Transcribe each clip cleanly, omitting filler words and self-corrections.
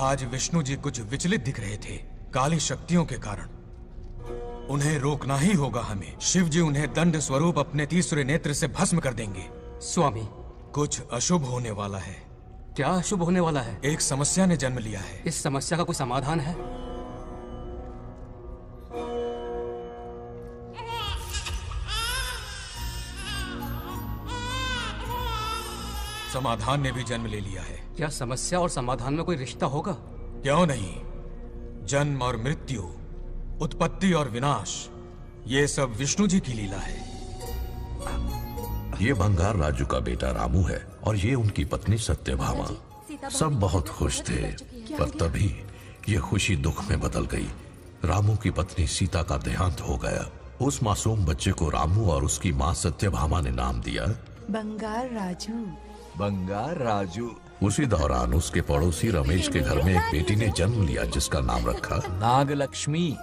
आज विष्णु जी कुछ विचलित दिख रहे थे, काली शक्तियों के कारण। उन्हें रोकना ही होगा हमें। शिव जी उन्हें दंड स्वरूप अपने तीसरे नेत्र से भस्म कर देंगे। स्वामी, कुछ अशुभ होने वाला है। क्या अशुभ होने वाला है? एक समस्या ने जन्म लिया है। इस समस्या का कोई समाधान है? समाधान ने भी जन्म ले लिया है। क्या समस्या और समाधान में कोई रिश्ता होगा? क्यों नहीं। जन्म और मृत्यु, उत्पत्ति और विनाश, ये सब विष्णु जी की लीला है। ये बंगार राजू का बेटा रामू है और ये उनकी पत्नी सत्यभामा। सब बहुत खुश थे, पर तभी ये खुशी दुख में बदल गई। रामू की पत्नी सीता का देहांत हो गया। उस मासूम बच्चे को रामू और उसकी माँ सत्यभामा ने नाम दिया बंगार राजू। बंगार राजू। उसी दौरान उसके पड़ोसी रमेश के घर में एक बेटी ने जन्म लिया जिसका नाम रखा नागलक्ष्मी।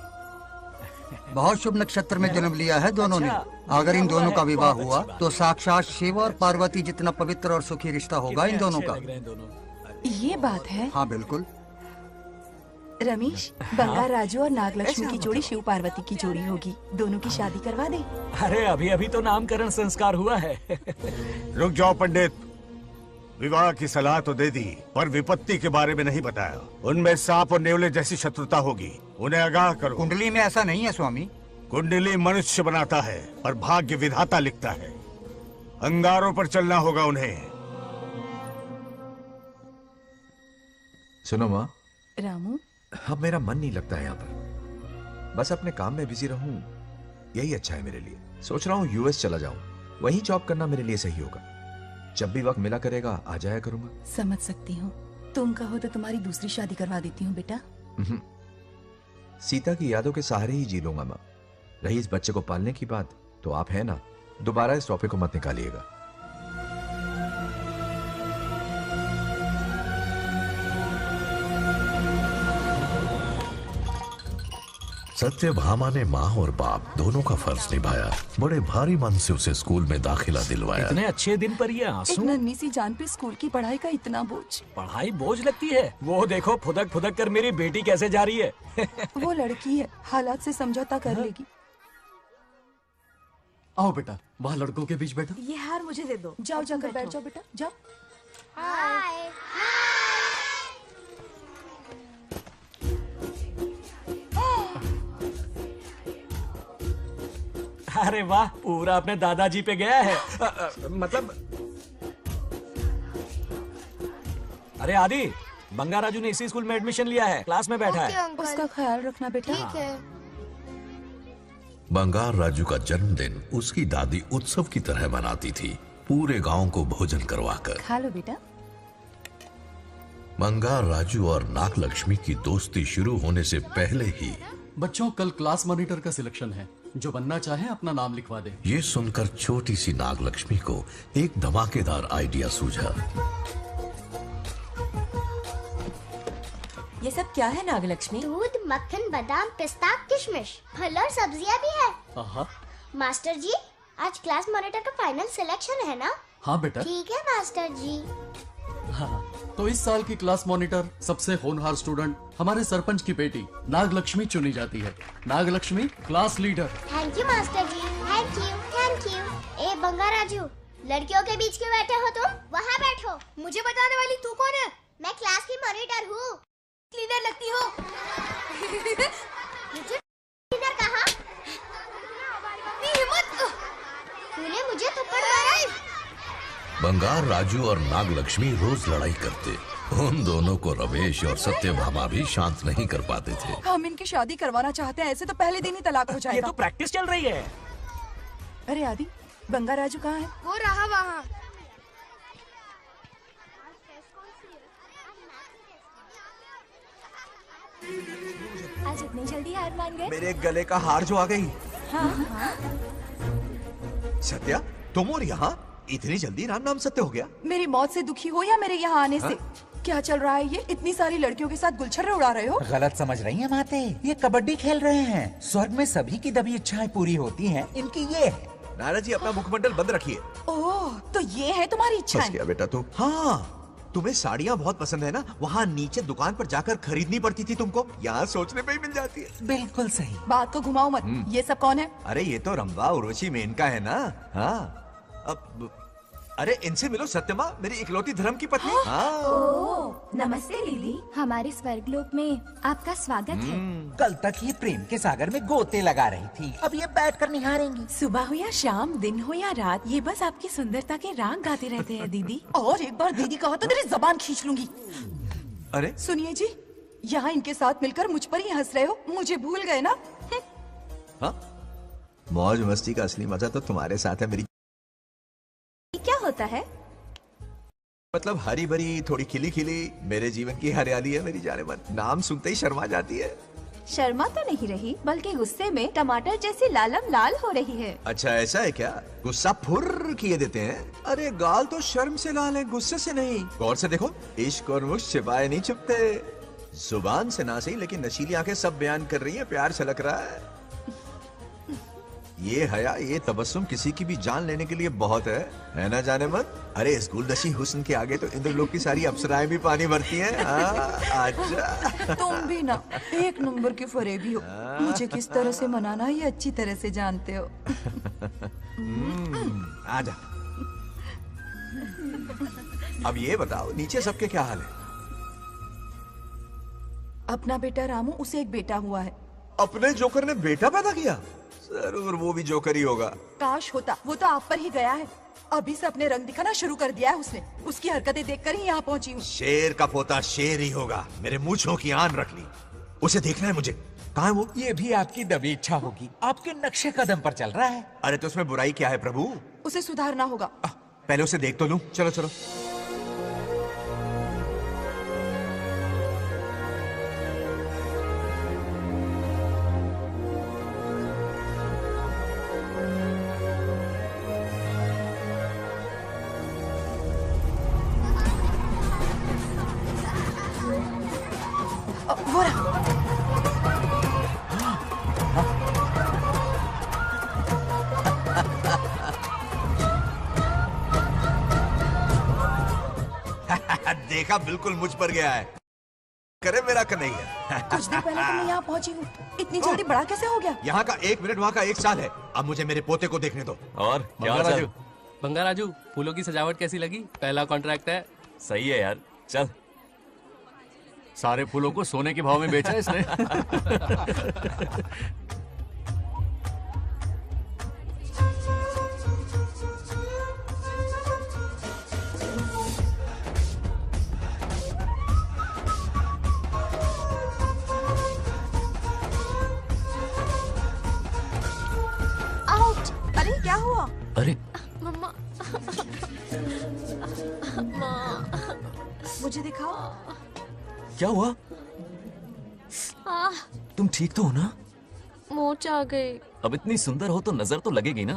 बहुत शुभ नक्षत्र में जन्म लिया है दोनों ने। अगर इन दोनों का विवाह हुआ तो साक्षात शिव और पार्वती जितना पवित्र और सुखी रिश्ता होगा इन दोनों का। ये बात है। हाँ बिल्कुल। रमेश, बंगार राजू और नागलक्ष्मी की जोड़ी शिव पार्वती की जोड़ी होगी। दोनों की शादी करवा दे। अरे अभी अभी तो नामकरण संस्कार हुआ है। रुक जाओ पंडित, विवाह की सलाह तो दे दी पर विपत्ति के बारे में नहीं बताया। उनमें सांप और नेवले जैसी शत्रुता होगी, उन्हें आगाह करो। कुंडली में ऐसा नहीं है स्वामी। कुंडली मनुष्य बनाता है और भाग्य विधाता लिखता है। अंगारों पर चलना होगा उन्हें। सुनो माँ, रामू, अब मेरा मन नहीं लगता है यहाँ पर। बस अपने काम में बिजी रहूं, यही अच्छा है मेरे लिए। सोच रहा हूँ यूएस चला जाऊं, वहीं जॉब करना मेरे लिए सही होगा। जब भी वक्त मिला करेगा आ जाया करूंगा। समझ सकती हूँ। तुम कहो तो तुम्हारी दूसरी शादी करवा देती हूँ बेटा। सीता की यादों के सहारे ही जी लूंगा माँ। रही इस बच्चे को पालने की बात, तो आप है ना, दोबारा इस टॉपिक को मत निकालिएगा। सत्यभामा ने माँ और बाप दोनों का फर्ज निभाया। बड़े भारी मन से उसे स्कूल में दाखिला दिलवाया। इतने अच्छे दिन पर ये आंसू। एक नन्ही सी जान पे स्कूल की पढ़ाई का इतना बोझ। पढ़ाई बोझ लगती है? वो देखो फुदक फुदक कर मेरी बेटी कैसे जा रही है। वो लड़की है, हालात से समझौता कर लेगी। आओ बेटा, वहाँ लड़कों के बीच बैठो। ये हार मुझे दे दो। जाओ जाकर बैठ जाओ बेटा, जाओ। हाय। अरे वाह, पूरा अपने दादाजी पे गया है। मतलब अरे आदि, बंगार राजू ने इसी स्कूल में एडमिशन लिया है, क्लास में बैठा है। उसका ख्याल रखना बेटा। ठीक है। बंगार राजू का जन्मदिन उसकी दादी उत्सव की तरह मनाती थी, पूरे गांव को भोजन करवाकर। खा लो बेटा। बंगार राजू और नागलक्ष्मी की दोस्ती शुरू होने से पहले ही बच्चों, कल क्लास मॉनिटर का सिलेक्शन है। जो बनना चाहे अपना नाम लिखवा दे। ये सुनकर छोटी सी नागलक्ष्मी को एक धमाकेदार आइडिया सूझा। ये सब क्या है नागलक्ष्मी? दूध, मक्खन, बादाम, पिस्ता, किशमिश, फल और सब्जियां भी है। आहा। मास्टर जी, आज क्लास मॉनिटर का फाइनल सिलेक्शन है ना? हाँ बेटा। ठीक है मास्टर जी। हाँ, तो इस साल की क्लास मॉनिटर सबसे होनहार स्टूडेंट हमारे सरपंच की बेटी नागलक्ष्मी चुनी जाती है। Nagalakshmi class leader. Thank you master ji, thank you thank you. ए बंगार राजू, लड़कियों के बीच क्यों बैठे हो तुम? वहाँ बैठो। मुझे बताने वाली तू कौन है? मैं क्लास की मॉनिटर हूँ। लीडर लगती हो। मुझे लीडर कहा? हिम्मत। तूने मुझे थप्पड़ मारा। बंगार राजू और नागलक्ष्मी रोज लड़ाई करते। उन दोनों को रमेश और सत्यभामा भी शांत नहीं कर पाते थे। हम इनकी शादी करवाना चाहते हैं, ऐसे तो पहले दिन ही तलाक हो जाएगा। ये तो प्रैक्टिस चल रही है। अरे आदि, बंगार राजू कहाँ है? वो रहा वहाँ। आज इतनी जल्दी हार मान गए? मेरे गले का हार जो आ गई। हाँ। सत्या, तुम और यहाँ इतनी जल्दी राम नाम सत्य हो गया? मेरी मौत से दुखी हो या मेरे यहाँ आने से? क्या चल रहा है ये? इतनी सारी लड़कियों के साथ गुलछर्रे उड़ा रहे हो? गलत समझ रही हैं माते, ये कबड्डी खेल रहे हैं। स्वर्ग में सभी की दबी इच्छाएं पूरी होती हैं, इनकी ये है। नाना जी, अपना मुखमंडल बंद रखिए। ओह, तो ये है तुम्हारी इच्छाएं? बस क्या बेटा तू? हाँ, तुम्हें साड़ियाँ बहुत पसंद है ना, वहाँ नीचे दुकान पर जाकर खरीदनी पड़ती थी तुमको, यहाँ सोचने पे ही मिल जाती है। बिल्कुल सही। बात को घुमाओ मत। ये सब कौन है? अरे ये तो रंभा उर्वशी मेनका है ना। हाँ अब अरे इनसे मिलो, सत्यमा मेरी इकलौती धर्म की पत्नी। हाँ। नमस्ते दीदी, हमारे स्वर्गलोक में आपका स्वागत है। कल तक ये प्रेम के सागर में गोते लगा रही थी, अब ये बैठकर निहारेंगी। सुबह हो या शाम, दिन हो या रात, ये बस आपकी सुंदरता के राग गाते रहते हैं दीदी। और एक बार दीदी कहा तो तेरी जबान खींच लूंगी। अरे सुनिए जी, यहाँ इनके साथ मिलकर मुझ पर ही हंस रहे हो, मुझे भूल गए ना? हाँ, मौज मस्ती का असली मजा तो तुम्हारे साथ है मेरी। क्या होता है? मतलब हरी भरी थोड़ी खिली खिली मेरे जीवन की हरियाली है मेरी जाने मन। नाम सुनते ही शर्मा जाती है। शर्मा तो नहीं रही, बल्कि गुस्से में टमाटर जैसी लालम लाल हो रही है। अच्छा ऐसा है क्या? गुस्सा फुर्र किए देते हैं। अरे गाल तो शर्म से लाल है, गुस्से से नहीं। गौर से देखो, इश्क और मुश्क छिपाए नहीं छुपते। जुबान से ना सही लेकिन नशीली आंखें सब बयान कर रही हैं, प्यार छलक रहा है। ये हया, ये तबस्सुम किसी की भी जान लेने के लिए बहुत है ना जाने मन? अरे इस गुलदशी हुस्न के आगे तो इंद्रलोक की सारी अप्सराएं भी पानी भरती हैं। आजा। तुम भी ना एक नंबर के फरेबी हो। मुझे किस तरह से मनाना ये अच्छी तरह से जानते हो। आजा। अब ये बताओ नीचे सबके क्या हाल है? अपना बेटा रामू, उसे एक बेटा हुआ है। अपने जोकर ने बेटा पैदा किया? जरूर वो भी जोकर ही होगा। काश होता, वो तो आप पर ही गया है। अभी से अपने रंग दिखाना शुरू कर दिया है उसने। उसकी हरकतें देखकर ही यहाँ पहुंची हूँ। शेर का पोता शेर ही होगा। मेरे मूंछों की आन रख ली। उसे देखना है मुझे। कहाँ है वो? ये भी आपकी दबी इच्छा होगी, आपके नक्शे कदम पर चल रहा है। अरे तो उसमें बुराई क्या है प्रभु? उसे सुधारना होगा। पहले उसे देख तो लूं। चलो चलो। वो रहा। देखा, बिल्कुल मुझ पर गया है। करे मेरा कन्हैया। कुछ देर पहले तो मैं यहाँ पहुंची हूँ। इतनी जल्दी बड़ा कैसे हो गया? यहाँ का 1 मिनट, वहाँ का 1 साल है। अब मुझे मेरे पोते को देखने दो। और क्या हाल है? बंगा राजू, फूलों की सजावट कैसी लगी? पहला कॉन्ट्रैक्ट है। सही है यार, चल। सारे फूलों को सोने के भाव में बेचा है इसने। आउट! अरे क्या हुआ? अरे मम्मा। मुझे दिखाओ। क्या हुआ? तुम ठीक तो हो ना? मोच आ गए। अब इतनी सुंदर हो तो नजर तो लगेगी ना।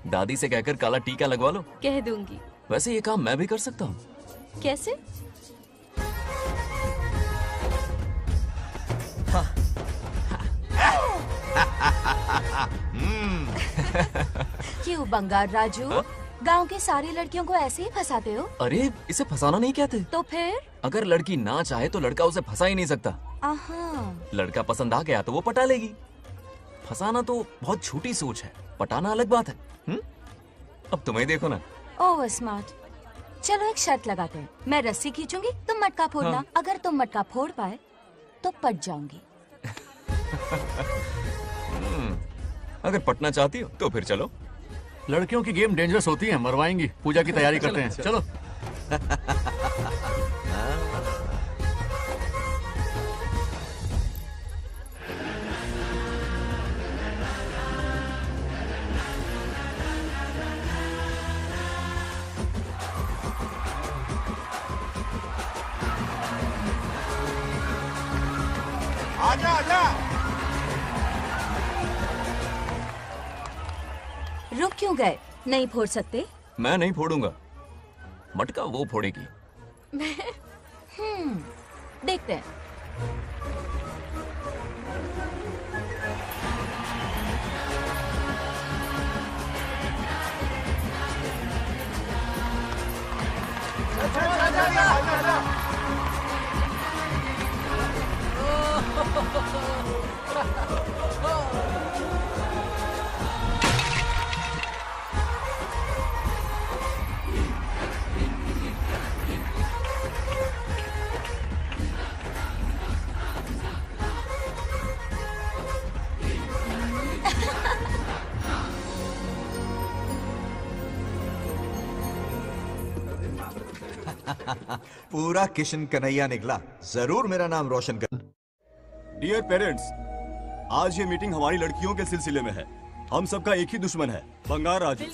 दादी से कहकर काला टीका लगवा लो। कह दूंगी। वैसे ये काम मैं भी कर सकता हूँ। कैसे? क्यों बंगार राजू, गांव की सारी लड़कियों को ऐसे ही फंसाते हो? अरे इसे फंसाना नहीं कहते। तो फिर? अगर लड़की ना चाहे तो लड़का उसे फंसा ही नहीं सकता। लड़का पसंद आ गया तो वो पटा लेगी। फंसाना तो बहुत छोटी सोच है, पटाना अलग बात है। अब तुम्हें देखो ना। Over smart. चलो एक शर्त लगाते हैं, मैं रस्सी खींचूंगी, तुम मटका फोड़ना। हाँ। अगर तुम मटका फोड़ पाए तो पट जाऊंगी। अगर पटना चाहती हो तो फिर चलो। लड़कियों की गेम डेंजरस होती है, मरवाएंगी। पूजा की तैयारी करते हैं, चलो। आजा आजा। रुक क्यों गए? नहीं फोड़ सकते? मैं नहीं फोड़ूंगा, मटका वो फोड़ेगी। देखते हैं। चल, चल, चल, चल, पूरा किशन कन्हैया निकला। जरूर मेरा नाम रोशन कर। डियर पेरेंट्स, आज ये मीटिंग हमारी लड़कियों के सिलसिले में है। हम सबका एक ही दुश्मन है, बंगार राजू।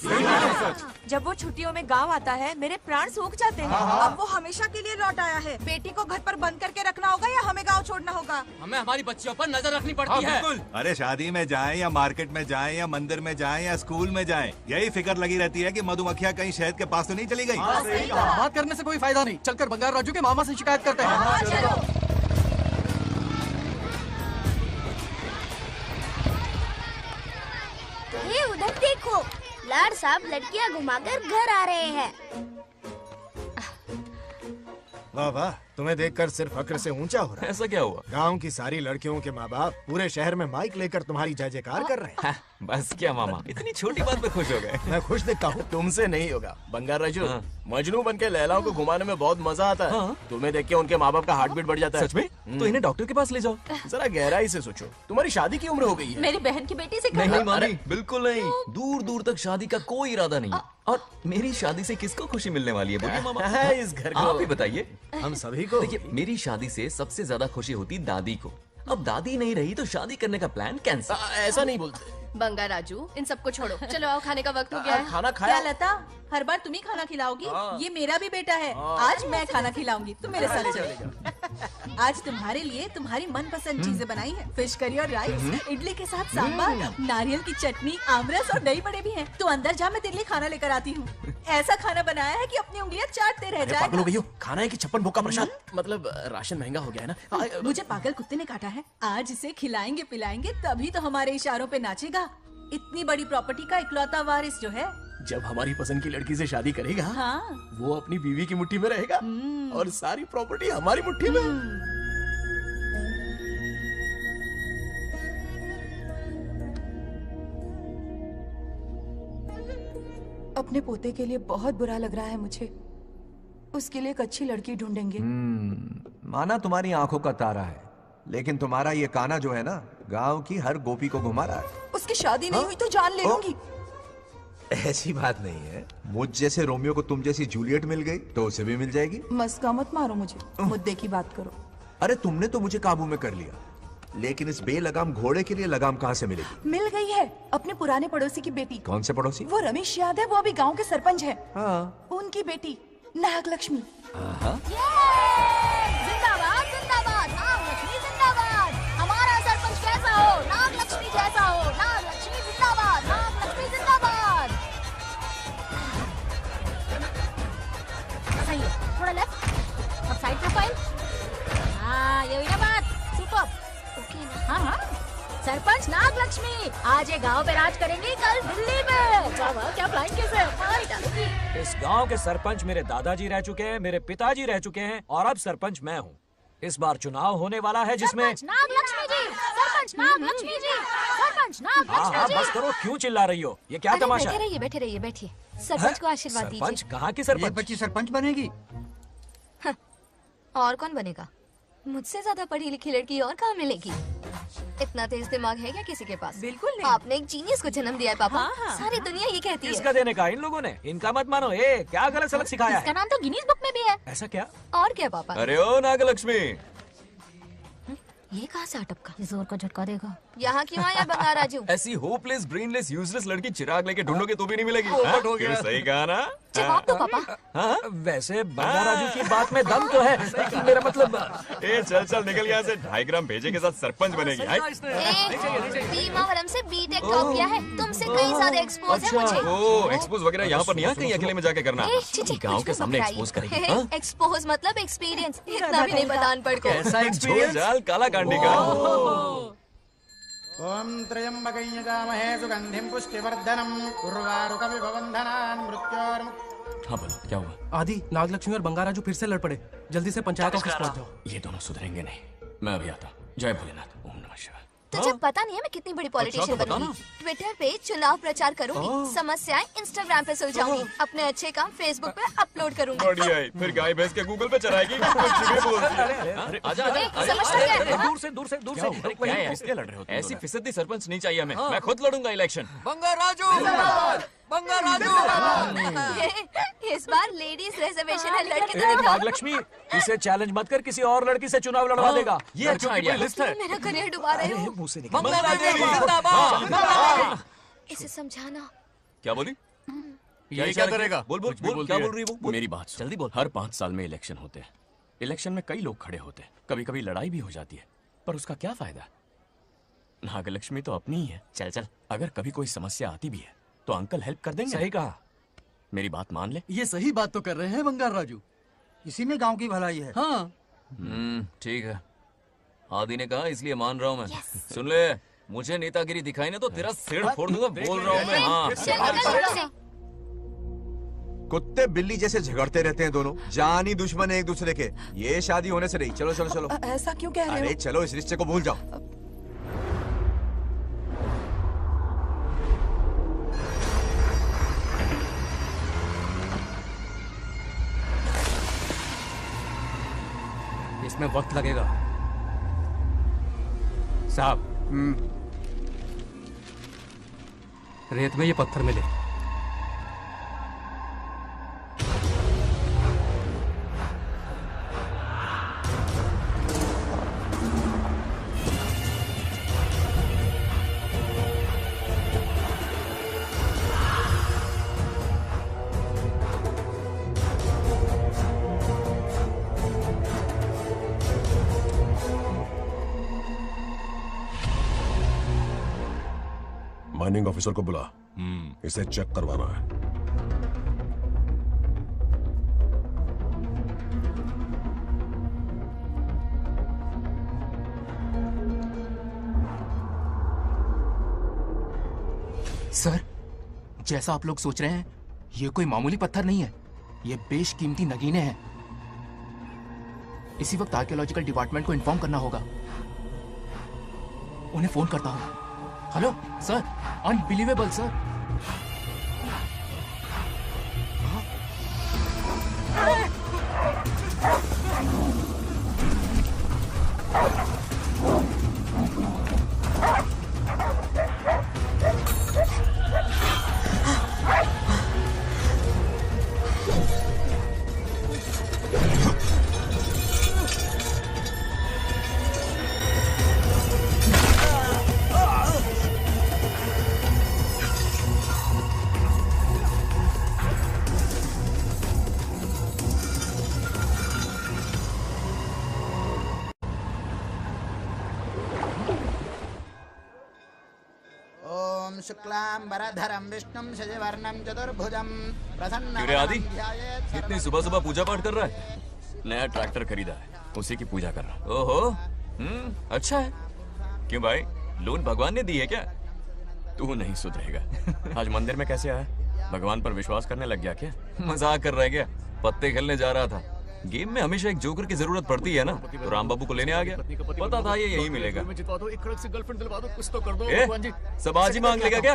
जब वो छुट्टियों में गांव आता है मेरे प्राण सूख जाते हैं। अब वो हमेशा के लिए लौट आया है। बेटी को घर पर बंद करके रखना होगा या हमें गांव छोड़ना होगा? हमें हमारी बच्चियों पर नजर रखनी पड़ती है। अरे शादी में जाएं या मार्केट में जाएं या मंदिर में जाएं या स्कूल में जाएं, यही फिक्र लगी रहती है कि मधुमक्खियाँ कहीं शहद के पास तो नहीं चली गई। बात करने से कोई फायदा नहीं, चलकर बंगार राजू के मामा से शिकायत करते हैं। ये उधर देखो, लाड साहब लड़कियां घुमाकर घर आ रहे हैं। वाह वाह, तुम्हें देखकर सिर्फ फक्र से ऊंचा हो रहा है। ऐसा क्या हुआ? गांव की सारी लड़कियों के माँ बाप पूरे शहर में माइक लेकर तुम्हारी जय जयकार कर रहे हैं। बस क्या मामा, इतनी छोटी बात पे खुश हो गए। मैं खुश दिखता हूँ। तुमसे नहीं होगा बंगार राजू। मजनू बनके लैलाओं को घुमाने में बहुत मजा आता है। तुम्हें देख के उनके माँ बाप का हार्ट बीट बढ़ जाता है। सच में? तो इन्हें डॉक्टर के पास ले जाओ। जरा गहराई से सोचो, तुम्हारी शादी की उम्र हो गई है। मेरी बहन की बेटी से नहीं मामी, बिल्कुल नहीं। दूर दूर तक शादी का कोई इरादा नहीं। और मेरी शादी से किसको खुशी मिलने वाली है बोलिए मामा? इस घर को आप ही बताइए। हम सभी को। देखिए, मेरी शादी से सबसे ज्यादा खुशी होती दादी को। अब दादी नहीं रही तो शादी करने का प्लान कैंसिल। ऐसा नहीं बोलते बंगार राजू, इन सबको छोड़ो, चलो आओ, खाने का वक्त हो गया है। खाना खाया? क्या लता, हर बार तुम ही खाना खिलाओगी? ये मेरा भी बेटा है। आज मैं खाना खिलाऊंगी, तुम मेरे साथ चलो। आज तुम्हारे लिए तुम्हारी मनपसंद चीजें बनाई है। फिश करी और राइस, इडली के साथ सांभर, नारियल की चटनी, आमरस और दही बड़े भी हैं। तो अंदर जा, मैं तेरे लिए खाना लेकर आती हूँ। ऐसा खाना बनाया है कि अपनी उंगलियां चाटते रह पागल हो जाएगा। गई हो। खाना है कि 56 भोग का प्रसाद? मतलब राशन महंगा हो गया है ना। मुझे पागल कुत्ते ने काटा है। आज इसे खिलाएंगे पिलाएंगे तभी तो हमारे इशारों पे नाचेगा। इतनी बड़ी प्रॉपर्टी का इकलौता वारिस जो है। जब हमारी पसंद की लड़की से शादी करेगा, वो अपनी बीवी की मुट्ठी में रहेगा और सारी प्रॉपर्टी हमारी मुट्ठी में। अपने पोते के लिए बहुत बुरा लग रहा है मुझे। उसके लिए एक अच्छी लड़की ढूंढेंगे। माना तुम्हारी आंखों का तारा है, लेकिन तुम्हारा ये काना जो है ना, गांव की हर गोपी को घुमा रहा है। उसकी शादी नहीं हुई तो जान ले लूंगी। ऐसी बात नहीं है। मुझ जैसे रोमियो को तुम जैसी जूलियट मिल गई तो उसे भी मिल जाएगी। मस्का मत मारो मुझे, मुद्दे की बात करो। अरे तुमने तो मुझे काबू में कर लिया, लेकिन इस बेलगाम घोड़े के लिए लगाम कहाँ से मिलेगी? मिल गई है, अपने पुराने पड़ोसी की बेटी। कौन से पड़ोसी? वो रमेश याद है, वो अभी गांव के सरपंच है। उनकी बेटी नागलक्ष्मी। जिंदाबाद जिंदाबाद, नागलक्ष्मी जिंदाबाद। हमारा सरपंच कैसा हो? नागलक्ष्मी जैसा हो। नागलक्ष्मी जिंदाबाद, नागलक्ष्मी जिंदाबाद। सही है, थोड़ा लेफ्ट, अब साइड प्रोफाइल। हाँ, ये हुई ना बात। सुपर। हाँ, सरपंच नागलक्ष्मी आज ये गांव पे राज करेंगी, कल दिल्ली में। क्या फ्लाइंग किस है? मार डालेंगी। इस गांव के सरपंच मेरे दादाजी रह चुके हैं, मेरे पिताजी रह चुके हैं और अब सरपंच मैं हूँ। इस बार चुनाव होने वाला है जिसमें नागलक्ष्मी जी, सरपंच नागलक्ष्मी जी, सरपंच नागलक्ष्मी जी। बस करो, क्यों चिल्ला रही हो? ये क्या तमाशा? बैठे रहिए बैठिए। सरपंच को आशीर्वाद दीजिए। सरपंच कहाँ की सरपंच? बच्ची सरपंच बनेगी। और कौन बनेगा? मुझसे ज्यादा पढ़ी लिखी लड़की और कहाँ मिलेगी? इतना तेज दिमाग है क्या किसी के पास? बिल्कुल नहीं। आपने एक जीनियस को जन्म दिया है पापा। सारी दुनिया ये कहती है। किसका देने का? इन लोगों ने। इनका मत मानो। क्या गलत सलत सिखाया इसका है? नाम तो गिनीज बुक में भी है। ऐसा क्या? और क्या पापा? अरे ओ नागलक्ष्मी, ये कहाँ से अटपका? जोर का झटका देगा। यहाँ क्यों आया बंगार राजू? ऐसी होपलेस ब्रेनलेस यूजलेस लड़की चिराग लेके ढूंढोगे तो भी नहीं मिलेगी। पोपट हो गया। सही कहा ना? जवाब दो पापा। वैसे बंगार राजू की बात में दम तो है, लेकिन मेरा मतलब। चल चल निकल यहाँ से। 2.5 ग्राम भेजे के साथ सरपंच बनेगी। से बीटेक टॉप किया है, तुमसे कहीं ज्यादा एक्सपोज है मुझे। ओ एक्सपोज वगैरह यहाँ पर नहीं है, कहीं अकेले में जाके करना। गाँव के सामने एक्सपोज करेंगे। एक्सपोज मतलब एक्सपीरियंस, इतना भी नहीं बता अनपढ़ को। ऐसा एक्सपीरियंस? जाल काला कांडी का। ओम त्र्यंबकं यजामहे सुगंधिं पुष्टिवर्धनम् उर्वारुकमिव बन्धनान् मृत्योर्मुक्तिः। हाँ बोलो, क्या हुआ? आदि, नागलक्ष्मी और बंगार राजू फिर से लड़ पड़े। जल्दी से पंचायत ऑफिस पहुंच जाओ। ये दोनों सुधरेंगे नहीं। मैं अभी आता। जय भोलेनाथ। तुझे पता नहीं है मैं कितनी बड़ी पॉलिटिशियन तो बता बनूंगी। ट्विटर पे चुनाव प्रचार करूंगी, समस्याएं इंस्टाग्राम पे सुलझाऊंगी, अपने अच्छे काम फेसबुक पे अपलोड करूंगी। बढ़िया है, फिर गाय भैंस के गूगल पे चलाएगी। कुछ भी बोलती है। आजा आजा, समझता क्या है? दूर से दूर से दूर से। क्या है, किसके लड़ रहे हो? ऐसी फिसदी सरपंच नहीं चाहिए हमें। मैं खुद लड़ूंगा इलेक्शन। इस बार लेडीज रिजर्वेशन है, लड़के तो दिखाओ। नागलक्ष्मी, इसे चैलेंज मत कर, किसी और लड़की से चुनाव लड़वा देगा। ये अच्छा आइडिया लिस्ट है। मेरा करियर डुबा रहे हो। मुंह से निकल। इसे समझाना। क्या बोली? ये क्या करेगा? बोल बोल बोल, क्या बोल रही है वो? मेरी बात सुन। जल्दी बोल। हर 5 साल में इलेक्शन होते हैं। इलेक्शन में कई लोग खड़े होते हैं, कभी कभी लड़ाई भी हो जाती है, पर उसका क्या फायदा? नागलक्ष्मी तो अपनी ही है। चल चल, अगर कभी कोई समस्या आती भी है तो अंकल हेल्प कर देंगे। सही कहा। मेरी बात मान ले। ये सही बात तो कर रहे हैं बंगाल राजू। इसी में गांव की भलाई है। हाँ ठीक है। आदि ने कहा इसलिए मान रहा हूँ मैं। सुन ले, मुझे नेतागिरी दिखाई ना तो तेरा सिर फोड़ दूंगा। बोल रहा हूँ मैं। हाँ, कुत्ते बिल्ली जैसे झगड़ते रहते हैं दोनों, जानी दुश्मन है एक दूसरे के। ये शादी होने से नहीं। चलो चलो चलो। ऐसा क्यों कह रहे हो? अरे चलो, इस रिश्ते को भूल जाओ। इसमें वक्त लगेगा साहब। रेत में ये पत्थर मिले। माइनिंग ऑफिसर को बुला, इसे चेक करवाना है। सर, जैसा आप लोग सोच रहे हैं, ये कोई मामूली पत्थर नहीं है, ये बेशकीमती नगीने हैं। इसी वक्त आर्कियोलॉजिकल डिपार्टमेंट को इन्फॉर्म करना होगा। उन्हें फोन करता हूं। Hello sir, unbelievable sir. शुक्लांबरधरं विष्णुं शशिवर्णं चतुर्भुजं प्रसन्नं क्यों रे आदि, ध्यायेत् इतनी सुबह सुबह पूजा पाठ कर रहा है? नया ट्रैक्टर खरीदा है, उसी की पूजा कर रहा हूं। ओहो, अच्छा है। क्यों भाई, लोन भगवान ने दी है क्या? तू नहीं सुधरेगा। आज मंदिर में कैसे आया? भगवान पर विश्वास करने लग गया क्या? मजाक कर रहा है क्या? पत्ते खेलने जा रहा था। गेम में हमेशा एक जोकर की जरूरत पड़ती है ना, तो राम बाबू को लेने आ गया। पता था ये यही मिलेगा। सब आज ही मांग लेगा क्या?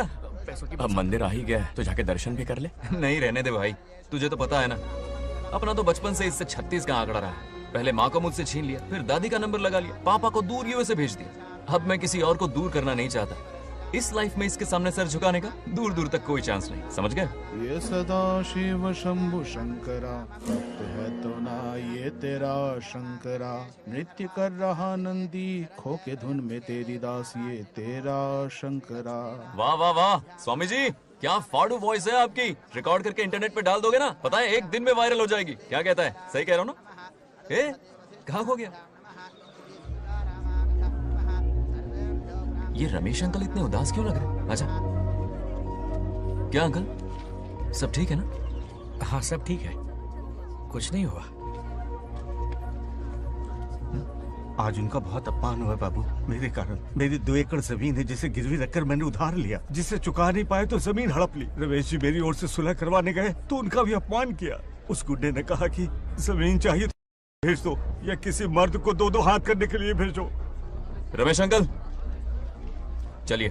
अब मंदिर आ ही गया है तो जाके दर्शन भी कर ले। नहीं, रहने दे भाई, तुझे तो पता है ना, अपना तो बचपन से इससे 36 का आंकड़ा रहा है। पहले माँ को मुझसे छीन लिया, फिर दादी का नंबर लगा लिया, पापा को दूर यूएसए भेज दिया। अब मैं किसी और को दूर करना नहीं चाहता। इस लाइफ में इसके सामने सर झुकाने का दूर दूर तक कोई चांस नहीं, समझ गए? ये सदा शिव शंभु शंकरा, भक्त है तो ना ये तेरा शंकरा। नृत्य कर रहा नंदी, खो के धुन में तेरी दास, ये तेरा शंकरा। वाह वाह वाह, स्वामी जी क्या फाड़ू वॉइस है आपकी। रिकॉर्ड करके इंटरनेट पे डाल दोगे ना, पता है एक दिन में वायरल हो जाएगी। क्या कहता है? सही कह रहा हूँ ना? ए, कहाँ खो गया? ये रमेश अंकल इतने उदास क्यों लग रहे? अच्छा, क्या अंकल, सब ठीक है ना? हाँ सब ठीक है, कुछ नहीं हुआ। आज उनका बहुत अपमान हुआ बाबू, मेरे कारण। मेरी 2 एकड़ जमीन है जिसे गिरवी रखकर मैंने उधार लिया, जिसे चुका नहीं पाए तो जमीन हड़प ली। रमेश जी मेरी ओर से सुलह करवाने गए तो उनका भी अपमान किया। उस गुड्डे ने कहा कि जमीन चाहिए तो भेज दो, या किसी मर्द को 2-2 हाथ करने के लिए भेजो। रमेश अंकल, चलिए।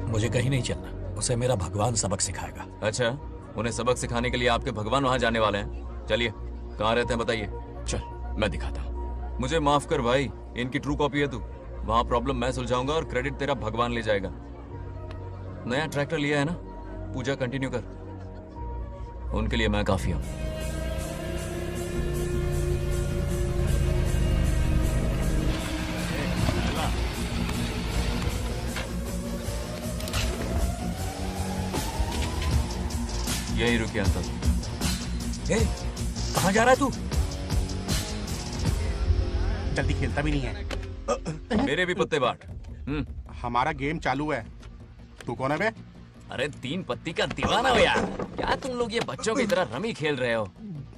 मुझे कहीं नहीं चलना, उसे मेरा भगवान सबक सिखाएगा। अच्छा, उन्हें सबक सिखाने के लिए आपके भगवान वहां जाने वाले हैं। चलिए, कहाँ रहते हैं बताइए। चल, मैं दिखाता हूँ। मुझे माफ कर भाई, इनकी ट्रू कॉपी है तू। वहां प्रॉब्लम मैं सुलझाऊंगा और क्रेडिट तेरा भगवान ले जाएगा। नया ट्रैक्टर लिया है ना, पूजा कंटिन्यू कर। उनके लिए मैं काफी हूं। यही रुके अंकल। कहाँ जा रहा है तू? जल्दी खेलता भी नहीं है। मेरे भी पत्ते बांट। हमारा गेम चालू है। तू कौन है बे? अरे 3 पत्ती का दीवाना हो यार। क्या तुम लोग ये बच्चों की तरह रमी खेल रहे हो?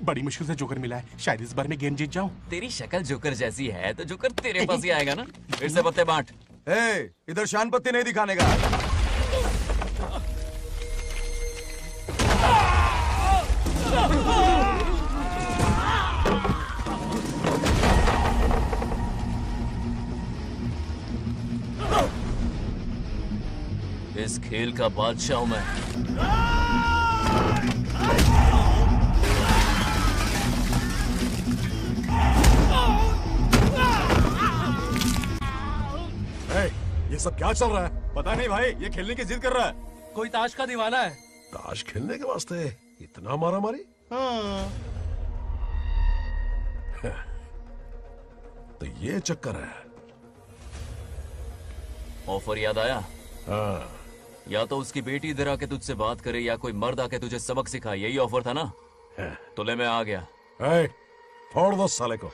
बड़ी मुश्किल से जोकर मिला है, शायद इस बार में गेम जीत जाऊं। तेरी शक्ल जोकर जैसी है तो जोकर तेरे पास ही आएगा ना। फिर से पत्ते बांट। इधर शान पत्ती नहीं दिखाने का। इस खेल का बादशाह हूं मैं। ये सब क्या चल रहा है? पता नहीं भाई, ये खेलने की जिद कर रहा है। कोई ताश का दीवाना है। ताश खेलने के वास्ते इतना मारा मारी? तो ये चक्कर है। ऑफर याद आया? हाँ। या तो उसकी बेटी इधर आके तुझसे बात करे या कोई मर्द आके तुझे सबक सिखाए, यही ऑफर था ना? तो ले मैं आ गया। फोड़ दो साले को।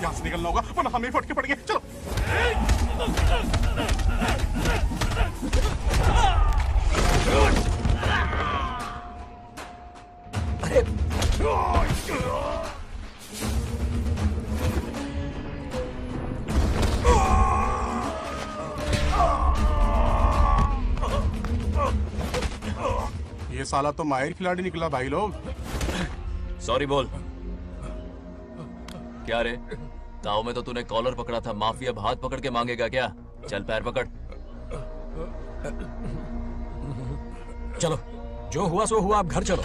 यहाँ से निकलना होगा वरना हमें फटके पड़ेंगे। चलो। ये साला तो माहिर खिलाड़ी निकला भाई लोग। सॉरी बोल। क्या रे, ताऊ में तो तूने कॉलर पकड़ा था, माफी अब हाथ पकड़ के मांगेगा क्या? चल पैर पकड़। चलो, जो हुआ सो हुआ, अब घर चलो।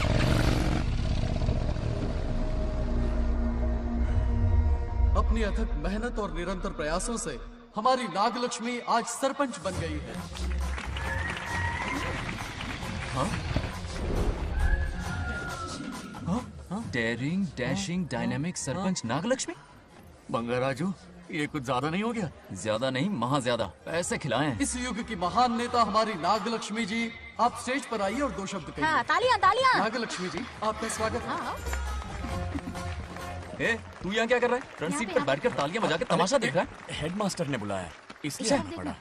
अपनी अथक मेहनत और निरंतर प्रयासों से हमारी नागलक्ष्मी आज सरपंच बन गई है। Daring, dashing, dynamic sarpanch Nagalakshmi. Bangaraju, ये कुछ ज्यादा नहीं हो गया? ज्यादा नहीं, महा ज्यादा। पैसे खिलाएं। इस युग की महान नेता हमारी नागलक्ष्मी जी, आप स्टेज पर आइए और 2 शब्द कहिए। हाँ, तालियां तालियां। नागलक्ष्मी जी, आपका स्वागत है। तू यहाँ क्या कर रहा है? फ्रंट सीट पर बैठकर तालियां बजा के तमाशा देख रहा है? हेडमास्टर ने बुलाया, इसलिए आना पड़ा।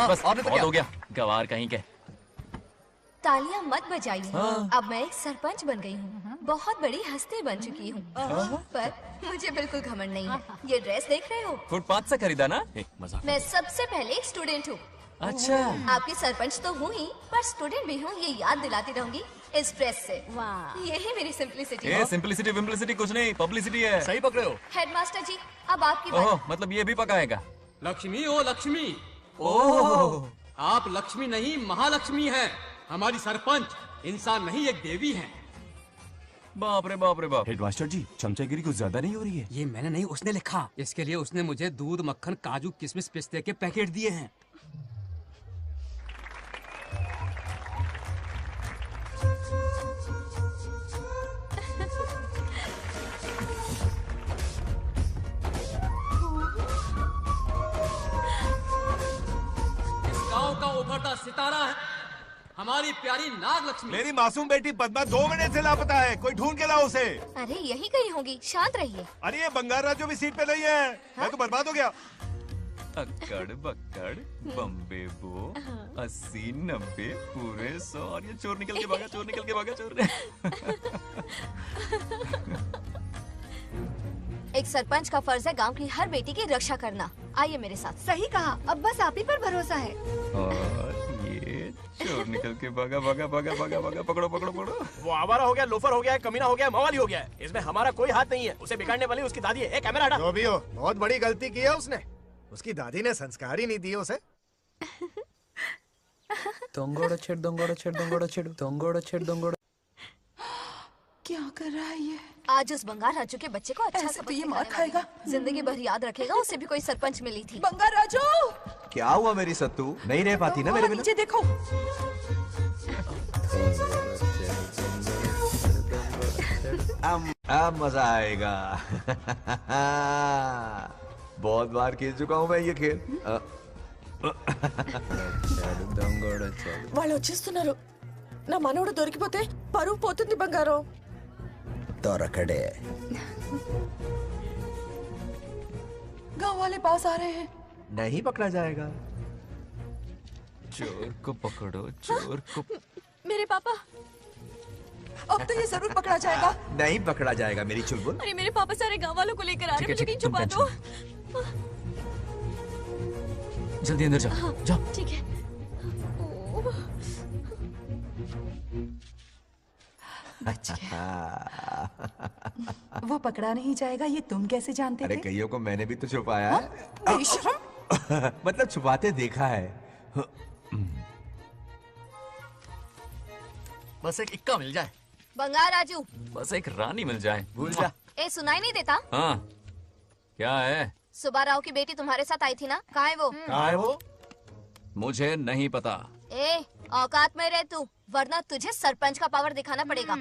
बस और बहुत हो गया, गवार कहीं के। तालियां मत बजाइए। अब मैं एक सरपंच बन गई हूँ, बहुत बड़ी हस्ती बन चुकी हूँ। पर मुझे बिल्कुल घमंड नहीं है। ये ड्रेस देख रहे हो? फुटपाथ से खरीदा ना? मजाक। मैं सबसे पहले एक स्टूडेंट हूँ। अच्छा। आपकी सरपंच तो हूँ ही, पर स्टूडेंट भी हूँ, ये याद दिलाती रहूंगी इस ड्रेस से। यही मेरी सिंपलिसिटी है। सिंपलिसिटी विम्पलिसिटी कुछ नहीं, पब्लिसिटी है। सही पकड़े हो। हेडमास्टर जी, अब आपकी बारी। मतलब ये भी पकाएगा? लक्ष्मी, ओ लक्ष्मी। ओह, आप लक्ष्मी नहीं महालक्ष्मी हैं। हमारी सरपंच इंसान नहीं, एक देवी हैं। बाप रे बाप रे बाप। हेडमास्टर जी, चमचागिरी कुछ ज्यादा नहीं हो रही है? ये मैंने नहीं, उसने लिखा। इसके लिए उसने मुझे दूध, मक्खन, काजू, किशमिश, पिस्ते के पैकेट दिए हैं। गांव का उभरता सितारा है हमारी प्यारी नागलक्ष्मी। मेरी मासूम बेटी पद्मा 2 महीने से लापता है, कोई ढूंढ के लाओ उसे। अरे यही कहीं होगी, शांत रहिए। अरे ये बंगार राजू भी सीट पे नहीं है। मैं तो बर्बाद हो गया। अक्कड़ बक्कड़ बम्बे बो 80 90 पूरे 100 और ये चोर निकल के भागा, चोर निकल के भागा, चोर। एक सरपंच का फर्ज है गांव की हर बेटी की रक्षा करना। आइए मेरे साथ। सही कहा, अब बस आप ही पर भरोसा है। और ये चोर निकल के भागा भागा भागा भागा भागा, पकड़ो पकड़ो पकड़ो। वो आवारा हो गया, लोफर हो गया, कमीना हो गया, मवाली हो गया है। इसमें हमारा कोई हाथ नहीं है। उसे बिगाड़ने वाली उसकी दादी है। कैमरा हटा। जो भी हो, बहुत बड़ी गलती की है उसने। उसकी दादी ने संस्कार ही नहीं दिए उसे। क्या कर रहा है ये? आज उस बंगार राजू के बच्चे को अच्छा ऐसे तो ये मार खाएगा। जिंदगी भर याद रखेगा, उसे भी कोई सरपंच मिली थी। बंगार राजू, क्या हुआ मेरी सत्तू? नहीं रह पाती ना मेरे बिना? नीचे देखो। अब मजा आएगा। बहुत बार खेल चुका हूँ मैं ये खेल। వాళ్ళు వచ్చేస్తున్నారు. నా మనోడు దొరికిపోతే పరువు పోతుంది బంగారం. దొరకడే. गांव वाले पास आ रहे हैं। नहीं पकड़ा जाएगा। चोर को पकड़ो, चोर को। मेरे पापा, अब तो ये जरूर पकड़ा जाएगा। नहीं पकड़ा जाएगा मेरी चुलबुल। अरे मेरे पापा सारे गांव वालों को लेकर आ रहे हैं, मुझे कहीं छुपा दो। जल्दी अंदर जाओ, जाओ। ठीक है। वो पकड़ा नहीं जाएगा, ये तुम कैसे जानते अरे थे? कईयों को मैंने भी तो छुपाया है। मतलब छुपाते देखा है। बस एक इक्का मिल जाए। बंगार राजू, बस एक रानी मिल जाए। भूल जा। ए सुनाई नहीं देता? हाँ, क्या है? सुबह राव की बेटी तुम्हारे साथ आई थी ना? कहाँ है वो? कहाँ है वो? मुझे नहीं पता। ए औकात में रह तू, वरना तुझे सरपंच का पावर दिखाना पड़ेगा।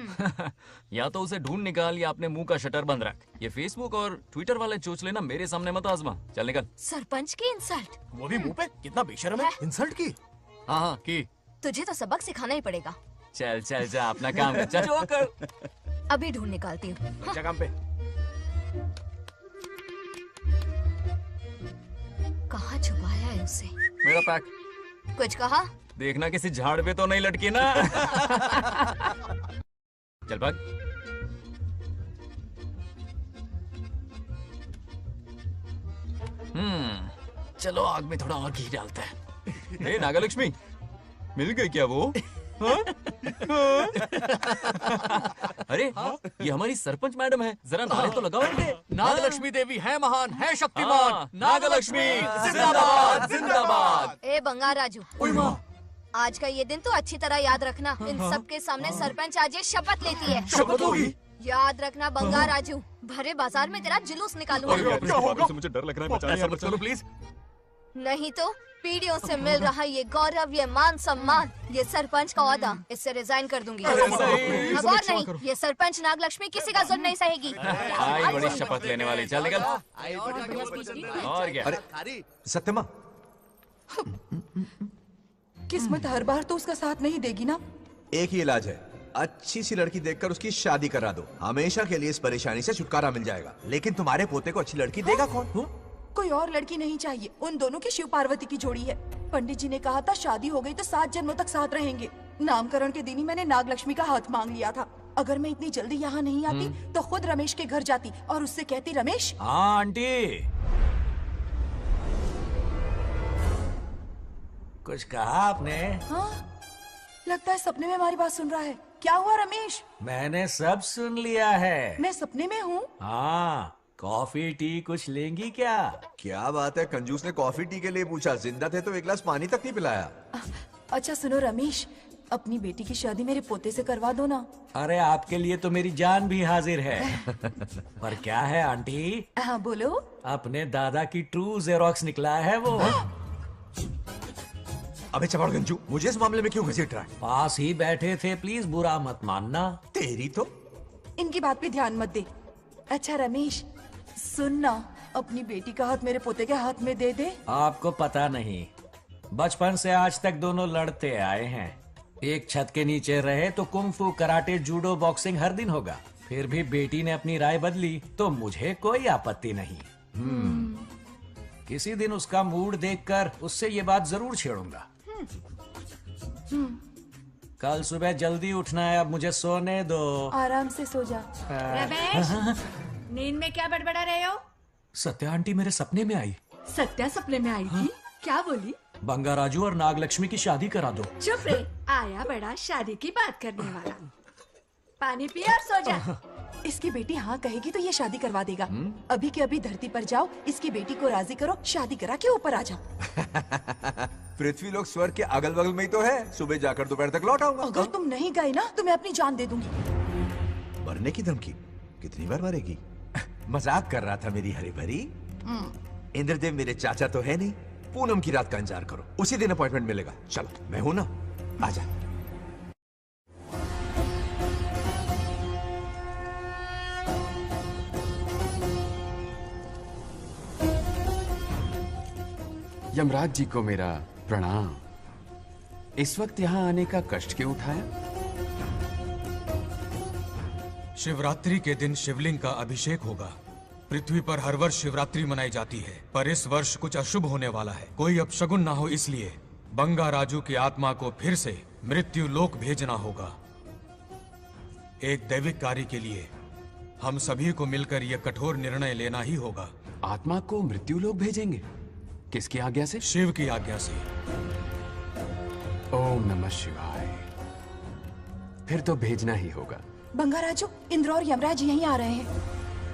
या तो उसे ढूंढ निकाल या अपने मुंह का शटर बंद रख। ये फेसबुक और ट्विटर वाले चोचले ना मेरे सामने मत आजमा। चल निकल। सरपंच की इंसल्ट? वो भी मुंह पे? कितना बेशर्म है। इंसल्ट की? हाँ हाँ की। तुझे तो सबक सिखाना ही पड़ेगा। चल चल जा, अपना काम कर। चल जो कर। अभी ढूंढ निकालती हूँ। अच्छा काम पे। कहाँ छुपाया है उसे? मेरा पैक। कुछ कहा? देखना किसी झाड़ पे तो नहीं लटकी ना। चल भाग। चलो आग में थोड़ा और घी डालते हैं। ए नागलक्ष्मी, मिल गई क्या वो? हाँ? अरे ये हमारी सरपंच मैडम है, जरा नारे तो लगाओ इनके। नागलक्ष्मी देवी है महान, है शक्तिमान। नागलक्ष्मी जिंदाबाद जिंदाबाद। ए बंगार राजू, आज का ये दिन तो अच्छी तरह याद रखना। इन सब के सामने सरपंच आज ये शपथ लेती है। शपथ होगी? याद रखना बंगार राजू, भरे बाजार में तेरा जुलूस निकालूंगा। क्या होगा? मुझे डर लग रहा है, बचाइए, चलो प्लीज। नहीं तो पीढ़ियों से मिल रहा ये गौरव, ये मान सम्मान, ये सरपंच का ओहदा, इससे रिजाइन कर दूंगी। अब और नहीं, ये सरपंच नागलक्ष्मी किसी का जुल्म नहीं सहेगी। आई बड़ी शपथ लेने वाली। चल निकल। और क्या? अरे सत्यमा, किस्मत हर बार तो उसका साथ नहीं देगी ना। एक ही इलाज है, अच्छी सी लड़की देखकर उसकी शादी करा दो। हमेशा के लिए इस परेशानी से छुटकारा मिल जाएगा। लेकिन तुम्हारे पोते को अच्छी लड़की देगा कौन? कोई और लड़की नहीं चाहिए, उन दोनों की शिव पार्वती की जोड़ी है। पंडित जी ने कहा था शादी हो गई तो 7 जन्मों तक साथ रहेंगे। नामकरण के दिन ही मैंने नागलक्ष्मी का हाथ मांग लिया था। अगर मैं इतनी जल्दी यहाँ नहीं आती तो खुद रमेश के घर जाती और उससे कहती, रमेश। हाँ आंटी, कुछ कहा आपने? हाँ, लगता है सपने में हमारी बात सुन रहा है। क्या हुआ रमेश? मैंने सब सुन लिया है। मैं सपने में हूँ? हाँ, कॉफी टी कुछ लेंगी क्या? क्या बात है, कंजूस ने कॉफी टी के लिए पूछा। जिंदा थे तो एक गिलास पानी तक नहीं पिलाया। अच्छा सुनो रमेश, अपनी बेटी की शादी मेरे पोते से करवा दो ना। अरे आपके लिए तो मेरी जान भी हाजिर है। पर क्या है आंटी? हाँ बोलो। अपने दादा की ट्रू जेरोक्स निकला है वो। अबे चपड़ गंजू, मुझे इस मामले में क्यों घसीट रहा है? पास ही बैठे थे, प्लीज बुरा मत मानना। तेरी तो। इनकी बात पे ध्यान मत दे। अच्छा रमेश सुन ना, अपनी बेटी का हाथ मेरे पोते के हाथ में दे दे। आपको पता नहीं, बचपन से आज तक दोनों लड़ते आए हैं। एक छत के नीचे रहे तो कुंफू, कराटे, जूडो, बॉक्सिंग हर दिन होगा। फिर भी बेटी ने अपनी राय बदली तो मुझे कोई आपत्ति नहीं। किसी दिन उसका मूड देखकर उससे ये बात जरूर छेड़ूंगा। कल सुबह जल्दी उठना है, अब मुझे सोने दो। आराम से सो जा। रमेश, नींद में क्या बड़बड़ा रहे हो? सत्या आंटी मेरे सपने में आई। सत्या सपने में आई थी? क्या बोली? बंगाराजू और नागलक्ष्मी की शादी करा दो। चुप रे, आया बड़ा शादी की बात करने वाला। पानी पिया और सो जा। इसकी बेटी हाँ कहेगी तो ये शादी करवा देगा। अभी के अभी धरती पर जाओ, इसकी बेटी को राजी करो, शादी करा के ऊपर आ जाओ। पृथ्वी लोग स्वर्ग के अगल बगल में ही तो है। सुबह जाकर दोपहर तक लौट आऊंगा। अगर तुम नहीं गए ना तो मैं अपनी जान दे दूंगी। मरने की धमकी? कितनी बार मरेगी? मजाक कर रहा था मेरी हरी भरी। इंद्रदेव मेरे चाचा तो है नहीं। पूनम की रात का इंतजार करो, उसी दिन अपॉइंटमेंट मिलेगा। चलो मैं हूं ना, आजा। यमराज जी को मेरा प्रणाम। इस वक्त यहाँ आने का कष्ट क्यों उठाया? शिवरात्रि के दिन शिवलिंग का अभिषेक होगा। पृथ्वी पर हर वर्ष शिवरात्रि मनाई जाती है, पर इस वर्ष कुछ अशुभ होने वाला है। कोई अपशगुन ना हो, इसलिए बंगाराजू की आत्मा को फिर से मृत्यु लोक भेजना होगा। एक दैविक कार्य के लिए हम सभी को मिलकर यह कठोर निर्णय लेना ही होगा। आत्मा को मृत्यु लोक भेजेंगे? किसकी आज्ञा से? शिव की आज्ञा से। ओम नमः शिवाय। फिर तो भेजना ही होगा। बंगाराजू, इंद्र और यमराज यहीं आ रहे हैं।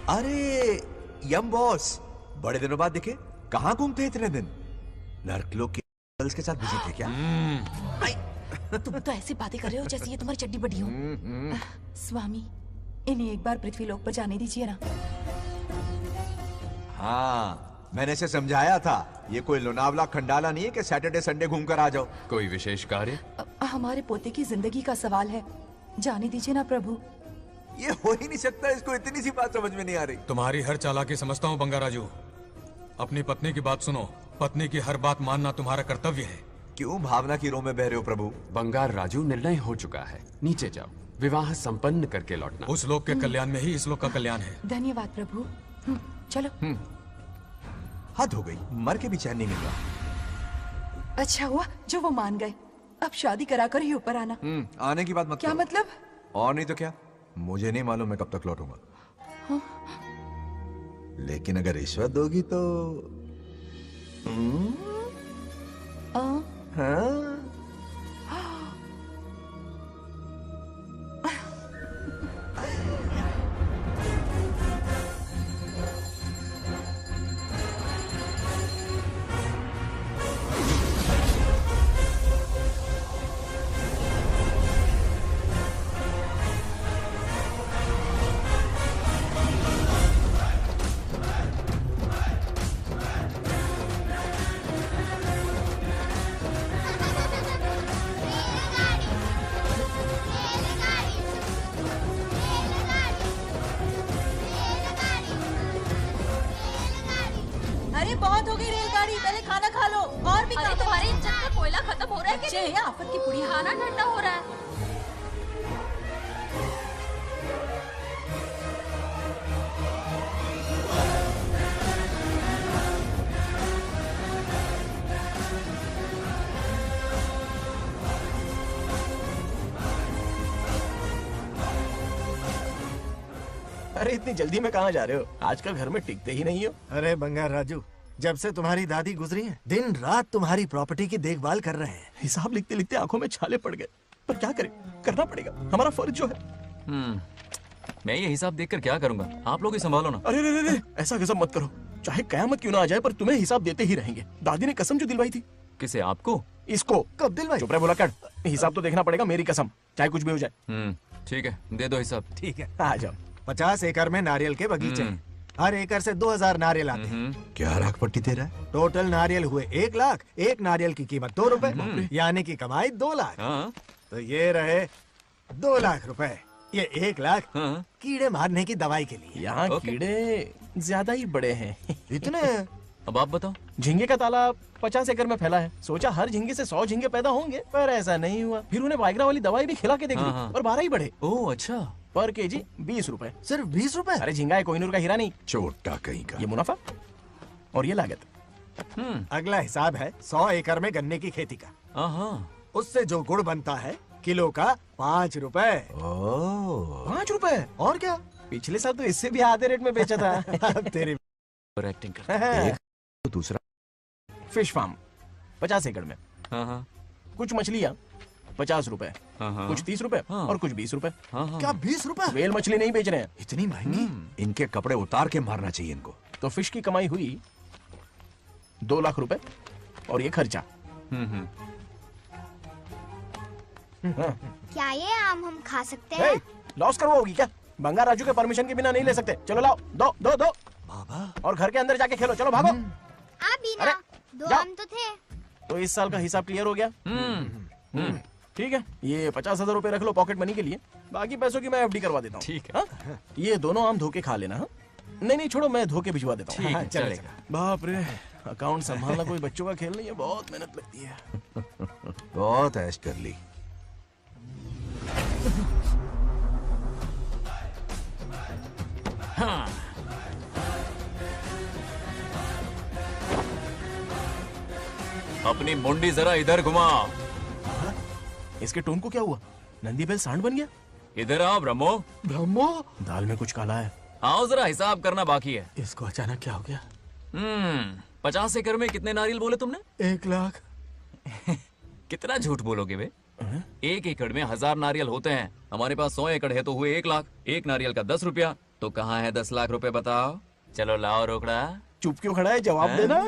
अरे यम बॉस, बड़े दिनों बाद दिखे। कहाँ घूमते इतने दिन? नर्कलोक के गर्ल्स के साथ बिजी थे क्या? तुम तो ऐसी बातें कर रहे हो जैसे ये तुम्हारी चड्डी बड़ी हो। स्वामी, इन्हें एक बार पृथ्वी लोक पर जाने दीजिए ना। हाँ, मैंने इसे समझाया था। ये कोई लोनावला खंडाला नहीं है कि सैटरडे संडे घूम कर आ जाओ। कोई विशेष कार्य? हमारे पोते की जिंदगी का सवाल है, जाने दीजिए ना प्रभु। ये हो ही नहीं सकता। इसको इतनी सी बात समझ में नहीं आ रही। तुम्हारी हर चालाकी समझता हूँ बंगाराजू। अपनी पत्नी की बात सुनो। पत्नी की हर बात मानना तुम्हारा कर्तव्य है। क्यों भावना की रो में बह रहे हो प्रभु? बंगार राजू, निर्णय हो चुका है। नीचे जाओ, विवाह संपन्न करके लौटना। उस लोक के कल्याण में ही इस लोक का कल्याण है। धन्यवाद प्रभु। चलो। हद हो गई, मर के भी चैन नहीं मिल रहा। अच्छा हुआ जो वो मान गए। अब शादी कराकर ही ऊपर आना। आने की बात मत क्या करो। मतलब? और नहीं तो क्या, मुझे नहीं मालूम मैं कब तक लौटूंगा। हाँ? लेकिन अगर रिश्वत दोगी तो हाँ? अरे बहुत हो गई रेलगाड़ी, पहले खाना खा लो। और भी अरे तुम्हारे इंजन का कोयला खत्म हो रहा है बच्चे हैं, आफत की पुड़ी। खाना ठंडा हो रहा है। अरे इतनी जल्दी में कहाँ जा रहे हो? आजकल घर में टिकते ही नहीं हो। अरे बंगार राजू, जब से तुम्हारी दादी गुजरी है, दिन रात तुम्हारी प्रॉपर्टी की देखभाल कर रहे हैं। हिसाब लिखते लिखते आंखों में छाले पड़ गए, पर क्या करें, करना पड़ेगा, हमारा फर्ज जो है। मैं ये हिसाब देखकर क्या करूंगा? आप लोग ही संभालो ना। अरे रे रे, ऐसा गजब मत करो। चाहे कयामत क्यों ना आ जाए, पर तुम्हें हिसाब देते ही रहेंगे। दादी ने कसम जो दिलवाई थी। किसे? आपको? इसको। कब दिलवाई? चुप रहे, बोला कर। हिसाब तो देखना पड़ेगा, मेरी कसम, चाहे कुछ भी हो जाए। ठीक है, दे दो हिसाब। ठीक है, आ जाओ। 50 एकड़ में नारियल के बगीचे हैं। हर एकड़ से 2000 नारियल आते हैं। क्या लाख पट्टी दे रहा है? टोटल नारियल हुए 1 लाख। एक नारियल की कीमत 2 रुपए, यानी कि कमाई 2 लाख। तो ये रहे 2 लाख रुपए। ये 1 लाख कीड़े मारने की दवाई के लिए। यहाँ कीड़े ज्यादा ही बड़े हैं। इतने? अब आप बताओ। झींगे का तालाब 50 एकड़ में फैला है। सोचा हर झींगे से 100 झींगे पैदा होंगे, पर ऐसा नहीं हुआ। फिर उन्हें वाइग्रा वाली दवाई भी खिला के देख ली, और 12 ही बढ़े। ओह अच्छा। पर केजी 20 रुपए। सिर्फ 20 रुपए? अरे झींगा है, कोहिनूर का हीरा नहीं। छोटा कहीं का। ये मुनाफा और ये लागत। अगला हिसाब है 100 एकड़ में गन्ने की खेती का। उससे जो गुड़ बनता है, किलो का 5 रुपए। 5 रुपए? और क्या? पिछले साल तो इससे भी आधे रेट में बेचा था। अब तेरी एक्टिंग कर। तो दूसरा फिश फार्म 50 एकड़ में। हाँ। कुछ मछलियाँ 50 रुपए, कुछ 30 रुपए और कुछ 20 रुपए। क्या 20 रुपए? वेल मछली नहीं बेच रहे हैं। इतनी महंगी? इनके कपड़े उतार के मारना चाहिए इनको। तो फिश की कमाई हुई 2 लाख रुपए और ये खर्चा। क्या ये आम हम खा सकते हैं? लॉस करवाओगी क्या? बंगा राजू के परमिशन के बिना नहीं ले सकते। चलो लाओ, दो दो दो बाबा, और घर के अंदर जाके खेलो। चलो भागो। बीना, 2 आम तो थे। तो इस साल का हिसाब क्लियर हो गया। ठीक है, ये 50,000 रुपए रख लो पॉकेट मनी के लिए, बाकी पैसों की मैं एफडी करवा देता हूँ। ठीक है। ये दोनों आम धो के खा लेना। नहीं छोड़ो, मैं धो के भिजवा देता हूँ। ठीक है, चलेगा। बाप रे, अकाउंट संभालना कोई बच्चों का खेल नहीं है, बहुत मेहनत लगती है। बहुत ऐश कर ली। हाँ। अपनी मुंडी जरा इधर घुमा। इसके टोन को क्या हुआ? नंदी बैल सांड बन गया? इधर आओ ब्रह्मो। ब्रह्मो, दाल में कुछ काला है। आओ जरा हिसाब करना बाकी है। इसको अचानक क्या हो गया? 50 एकड़ में कितने नारियल बोले तुमने? 1 लाख। कितना झूठ बोलोगे बे? 1 एकड़ में 1000 नारियल होते हैं। हमारे पास 100 एकड़ है तो हुए 1 लाख। एक नारियल का 10 रुपया, तो कहाँ है 10 लाख रुपए बताओ? चलो लाओ रोकड़ा। चुप क्यों खड़ा है? जवाब देना।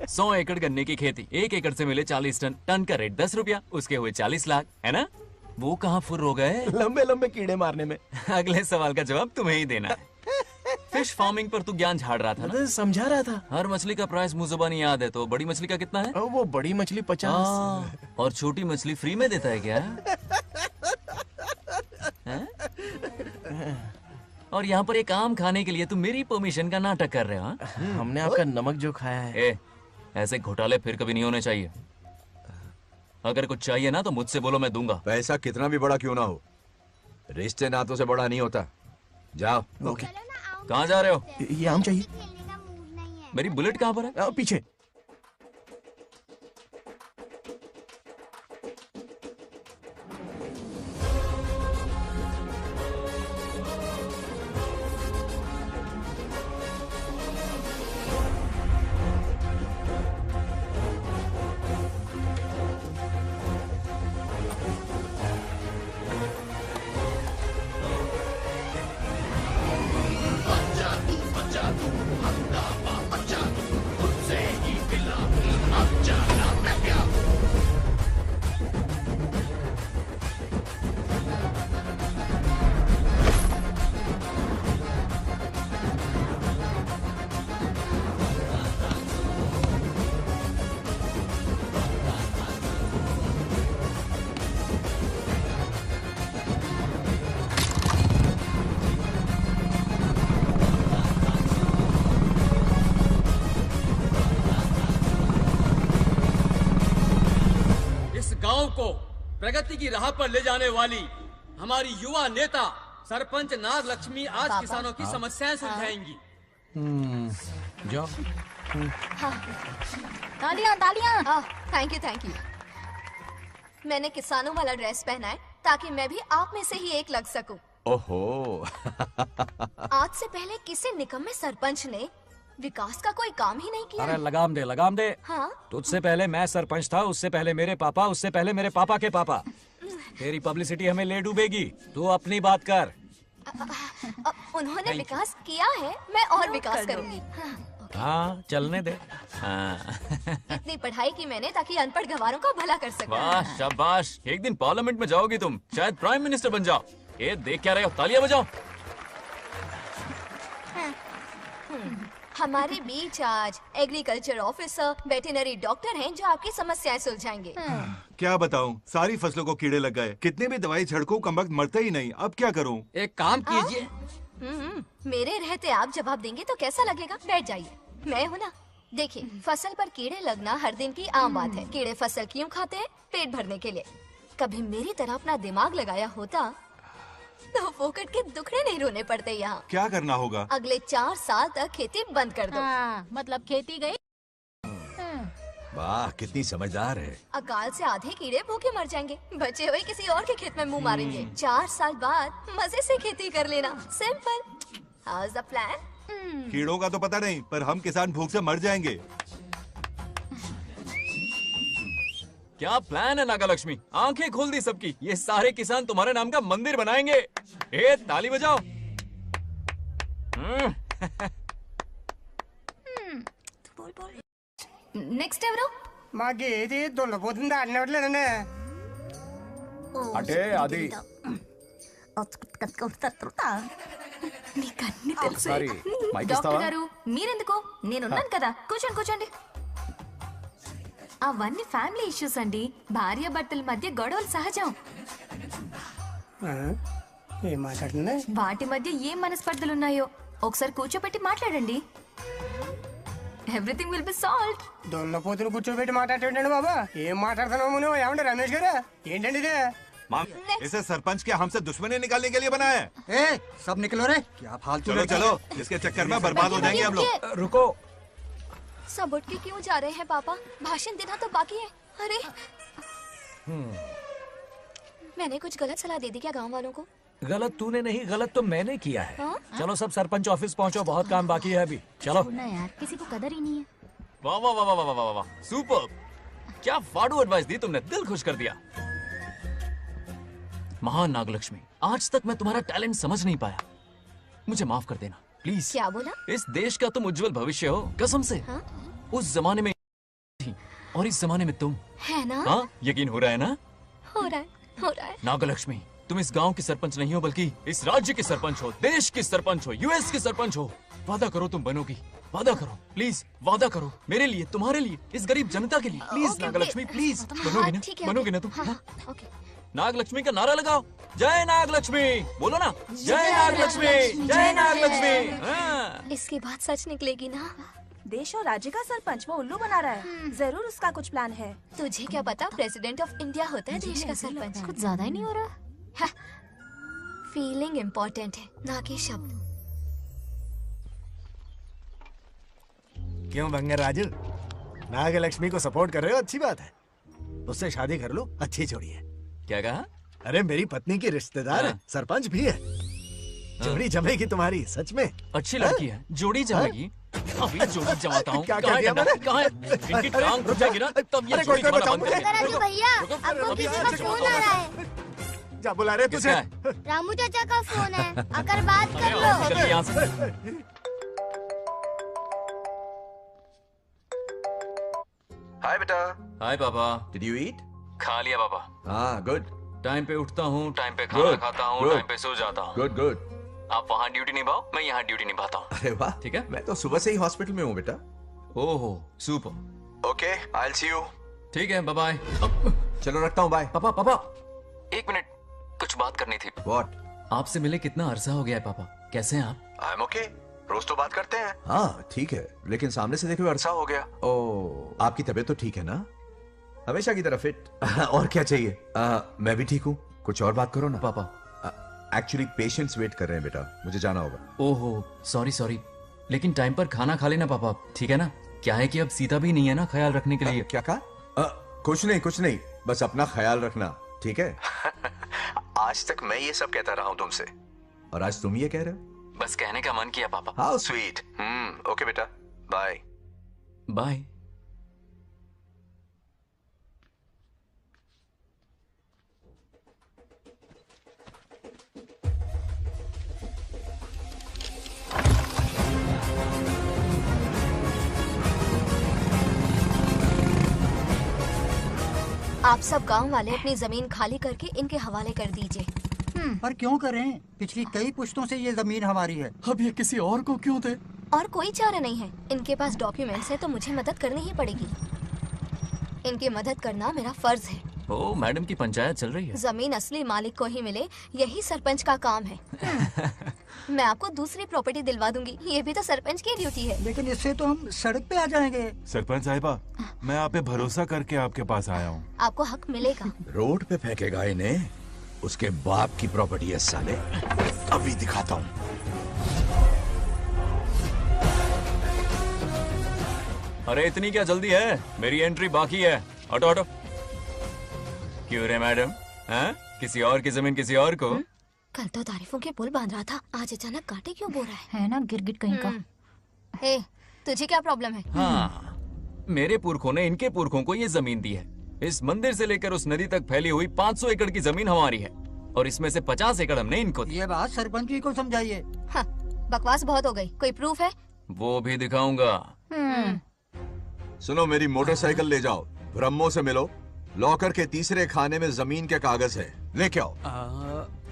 100 एकड़ गन्ने की खेती, 1 एकड़ से मिले 40 टन, टन का रेट 10 रुपया, उसके हुए 40 लाख, है ना? वो कहाँ फुर हो गए? लंबे लंबे कीड़े मारने में। अगले सवाल का जवाब तुम्हें ही देना है। फिश फार्मिंग पर तू ज्ञान झाड़ रहा था ना? समझा रहा था। हर मछली का प्राइस मुझे जुबानी याद है, तो बड़ी मछली का कितना है? वो बड़ी मछली 50। और छोटी मछली फ्री में देता है क्या? और यहाँ पर एक आम खाने के लिए तुम मेरी परमिशन का नाटक कर रहे हो? हमने आपका नमक जो खाया है। ऐसे घोटाले फिर कभी नहीं होने चाहिए। अगर कुछ चाहिए ना तो मुझसे बोलो, मैं दूंगा। पैसा कितना भी बड़ा क्यों ना हो, रिश्ते नातों से बड़ा नहीं होता। जाओ। ओके। कहाँ जा रहे हो? ये आम चाहिए। मेरी बुलेट कहाँ पर है? पीछे। गांव को प्रगति की राह पर ले जाने वाली हमारी युवा नेता सरपंच नाग लक्ष्मी आज किसानों की समस्याएं सुलझाएंगी। जाओ। तालियां तालियां। Thank you. मैंने किसानों वाला ड्रेस पहना है ताकि मैं भी आप में से ही एक लग सकूं। ओहो। आज से पहले किसी निकम्मे सरपंच ने विकास का कोई काम ही नहीं किया। अरे लगाम दे। हाँ? तुझसे पहले मैं सरपंच था, उससे पहले मेरे पापा, उससे पहले मेरे पापा के पापा। तेरी पब्लिसिटी हमें ले डूबेगी। तू अपनी बात कर। उन्होंने विकास किया है, मैं और विकास करूंगी। हाँ, चलने दे। इतनी पढ़ाई की मैंने ताकि अनपढ़ गंवारों का भला कर सकूं। वाह शाबाश, एक दिन पार्लियामेंट में जाओगी तुम, शायद प्राइम मिनिस्टर बन जाओ। ये देख क्या रहे हो? तालियां बजाओ। हमारे बीच आज एग्रीकल्चर ऑफिसर, वेटरनरी डॉक्टर हैं जो आपकी समस्याएं सुलझाएंगे। क्या बताऊं, सारी फसलों को कीड़े लग गए। कितने भी दवाई छिड़को, कमबख्त मरते ही नहीं। अब क्या करूं? एक काम कीजिए। मेरे रहते आप जवाब देंगे तो कैसा लगेगा? बैठ जाइए, मैं हूं ना। देखिए, फसल पर कीड़े लगना हर दिन की आम बात है। कीड़े फसल क्यों खाते हैं? पेट भरने के लिए। कभी मेरी तरह अपना दिमाग लगाया होता तो फोकट के दुखड़े नहीं रोने पड़ते यहाँ। क्या करना होगा? अगले 4 साल तक खेती बंद कर दो। मतलब खेती गई। वाह कितनी समझदार है। अकाल से आधे कीड़े भूखे मर जाएंगे, बचे हुए किसी और के खेत में मुंह मारेंगे। 4 साल बाद मजे से खेती कर लेना। सिंपल। House the plan? कीड़ों का तो पता नहीं, पर हम किसान भूख से मर जाएंगे। क्या प्लान है नागालक्ष्मी? आंखें खोल दी सबकी। ये सारे किसान तुम्हारे नाम का मंदिर बनाएंगे। ए ताली बजाओ। నెక్స్ట్ ఎవరు? మాకు ఏది దున్నపోతుంది ఆడినట్లేదండి. అంటే అది నీకన్నీ తెలుసు. సారీ, మైక్ డాక్టర్ ఇస్తావా? గారు మీరెందుకు? నేనున్నాను కదా, కూర్చోండి కూర్చోండి. అవన్నీ ఫ్యామిలీ ఇష్యూస్ అండి. భార్య భర్తల మధ్య గొడవలు సహజం. ఏం మాట్లాడుతుంది? వాటి మధ్య ఏం మనస్పర్ధలు ఉన్నాయో ఒకసారి కూర్చోబెట్టి మాట్లాడండి. Everything will be solved. దున్నపోతులు కూర్చోబెట్టి మాట్లాడేటండి బాబా. ఏం మాట్లాడుతున్నావు నువ్వు? ఏమండి రమేష్ గారు? ఏంటండి ఇది? इसे सरपंच के हमसे दुश्मनी निकालने के लिए बनाया है। सब निकलो रे। क्या फालतू? चलो चलो, इसके चक्कर में बर्बाद हो जाएंगे हम लोग। रुको। सब उठ के क्यों जा रहे हैं पापा? भाषण देना तो बाकी है। अरे मैंने कुछ गलत सलाह दे दी क्या गांव वालों को? गलत तूने नहीं, गलत तो मैंने किया है। हाँ? चलो सब सरपंच ऑफिस पहुंचो, बहुत काम बाकी है अभी। चलो छोड़ना यार, किसी को कदर ही नहीं है। वाह वाह वाह वाह वाह वाह वाह, सुपर। क्या फाड़ू एडवाइस दी तुमने, दिल खुश कर दिया। महान नागलक्ष्मी, आज तक मैं तुम्हारा टैलेंट समझ नहीं पाया, मुझे माफ कर देना प्लीज। क्या बोला? इस देश का तुम उज्जवल भविष्य हो, कसम से। हाँ? उस जमाने में थी और इस जमाने में तुम, है ना? हाँ यकीन हो रहा है ना? हो रहा है। नागलक्ष्मी, तुम इस गांव की सरपंच नहीं हो, बल्कि इस राज्य की सरपंच हो, देश की सरपंच हो, यूएस की सरपंच हो। वादा करो तुम बनोगी, वादा करो प्लीज, वादा करो मेरे लिए, तुम्हारे लिए, इस गरीब जनता के लिए। Please okay, Nagalakshmi okay. Please, हाँ, बनोगी ना? ठीक है, बनोगी ना ओके। तुम? हाँ, हाँ? ओके। नागलक्ष्मी का नारा लगाओ। जय नागलक्ष्मी, बोलो ना, जय नागलक्ष्मी, जय नागलक्ष्मी। हाँ। इसकी बात सच निकलेगी ना? देश और राज्य का सरपंच वो उल्लू बना रहा है। जरूर उसका कुछ प्लान है। तुझे क्या पता, प्रेसिडेंट ऑफ इंडिया होता है देश का सरपंच। कुछ ज्यादा ही नहीं हो रहा? फीलिंग इम्पोर्टेंट है, ना कि शब्द। क्यों बंगर राजू, नागलक्ष्मी को सपोर्ट कर रहे हो? अच्छी बात है, उससे शादी कर लो, अच्छी जोड़ी है। क्या कहा? अरे मेरी पत्नी की रिश्तेदार है, सरपंच भी है। जोड़ी जमेगी तुम्हारी, सच में। अच्छी लड़की है, जोड़ी जमेगी। अभी जोड़ी जमाता हूँ। क्या कहाँ है किया गंडा? मैंने? कहाँ है? इनकी टांग घुस जाएगी ना, तब ये अरे जोड़ी कोई जमाना बचाओ बंद मुझे। करेंगे। राजू भैया, आपको किसी का फोन आ रहा है। जा बुला रहे तुझे। रामू चाचा का फोन है, आकर बात कर लो। निकल के यहाँ से। हाय बेटा। हाय पापा। Did you eat? खा लिया पापा। हाँ गुड। टाइम पे उठता हूँ, टाइम पे खाना Good, खाता हूँ, good. टाइम पे सो जाता हूँ। Good good. आप वहाँ ड्यूटी निभाओ, मैं यहाँ ड्यूटी निभाता हूँ। अरे वाह, ठीक है। मैं तो सुबह से ही हॉस्पिटल में हूँ बेटा। ओहो super. Okay, I will see you. ठीक है, बाय बाय। चलो रखता हूँ, बाय। पापा पापा, एक मिनट, कुछ बात करनी थी। व्हाट? आपसे मिले कितना अरसा हो गया है पापा, कैसे हैं आप? आई एम ओके, रोज तो बात करते हैं। हाँ ठीक है, लेकिन सामने से देखे हुए अरसा हो गया। ओ, आपकी तबीयत तो ठीक है ना? हमेशा की तरह फिट। और क्या चाहिए? मैं भी ठीक हूँ। कुछ और बात करो ना। पापा एक्चुअली पेशेंट्स वेट कर रहे हैं बेटा, मुझे जाना होगा। ओहो सॉरी सॉरी, लेकिन टाइम पर खाना खा लेना पापा, ठीक है ना? क्या है कि अब सीता भी नहीं है ना ख्याल रखने के लिए। क्या कहा? कुछ नहीं, बस अपना ख्याल रखना, ठीक है? आज तक मैं ये सब कहता रहा हूँ तुमसे, और आज तुम ये कह रहे हो? बस कहने का मन किया पापा। How sweet. ओके बेटा, बाय बाय। आप सब गांव वाले अपनी जमीन खाली करके इनके हवाले कर दीजिए। पर क्यों करें? पिछली कई पुश्तों से ये जमीन हमारी है। अब ये किसी और को क्यों दे? और कोई चारा नहीं है। इनके पास डॉक्यूमेंट्स है तो मुझे मदद करनी ही पड़ेगी। इनकी मदद करना मेरा फर्ज है। ओ मैडम की पंचायत चल रही है। जमीन असली मालिक को ही मिले, यही सरपंच का काम है। मैं आपको दूसरी प्रॉपर्टी दिलवा दूंगी, ये भी तो सरपंच की ड्यूटी है। लेकिन इससे तो हम सड़क पे आ जाएंगे। सरपंच साहिबा, मैं आप पे भरोसा करके आपके पास आया हूँ। आपको हक मिलेगा। रोड पे फेंकेगा इन्हें, उसके बाप की प्रॉपर्टी है साले। अभी दिखाता हूँ। अरे इतनी क्या जल्दी है, मेरी एंट्री बाकी है। हटो हटो। क्यों रे मैडम, हैं? किसी और की जमीन किसी और को? कल तो तारीफों के पुल बांध रहा था, आज अचानक कांटे क्यों बो रहा है ना गिरगिट कहीं का। ए, तुझे क्या प्रॉब्लम है? हाँ, मेरे पुरखों ने इनके पुरखों को ये जमीन दी है। इस मंदिर से लेकर उस नदी तक फैली हुई 500 एकड़ की जमीन हमारी है और इसमें से 50 एकड़ हमने इनको दी। ये बात सरपंच जी को समझाइए। हाँ, बकवास बहुत हो गई। कोई प्रूफ है? वो भी दिखाऊंगा। सुनो, मेरी मोटरसाइकिल ले जाओ, ब्रह्मो से मिलो, लॉकर के तीसरे खाने में जमीन के कागज है, लेके आओ।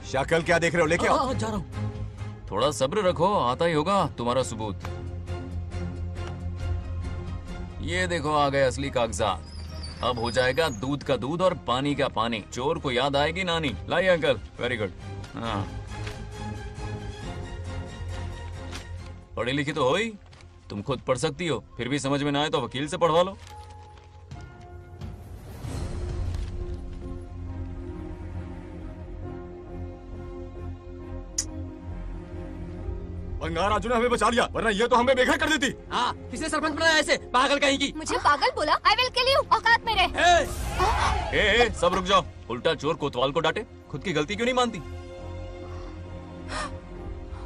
शक्ल क्या देख रहे हो, लेके आओ। जा रहा हूँ। थोड़ा सब्र रखो, आता ही होगा तुम्हारा सबूत। ये देखो आ गए असली कागजात। अब हो जाएगा दूध का दूध और पानी का पानी। चोर को याद आएगी नानी। लाइए अंकल, वेरी गुड। हाँ, पढ़ी लिखी तो हो ही, तुम खुद पढ़ सकती हो, फिर भी समझ में ना आए तो वकील से पढ़वा लो। बंगार राजू ने हमें बचा लिया, वरना ये तो हमें बेघर कर देती। हाँ, किसने सरपंच बनाया ऐसे पागल कहीं की? मुझे पागल बोला? I will kill you. औकात में रह। ए, सब रुक जाओ। उल्टा चोर कोतवाल को डांटे, खुद की गलती क्यों नहीं मानती?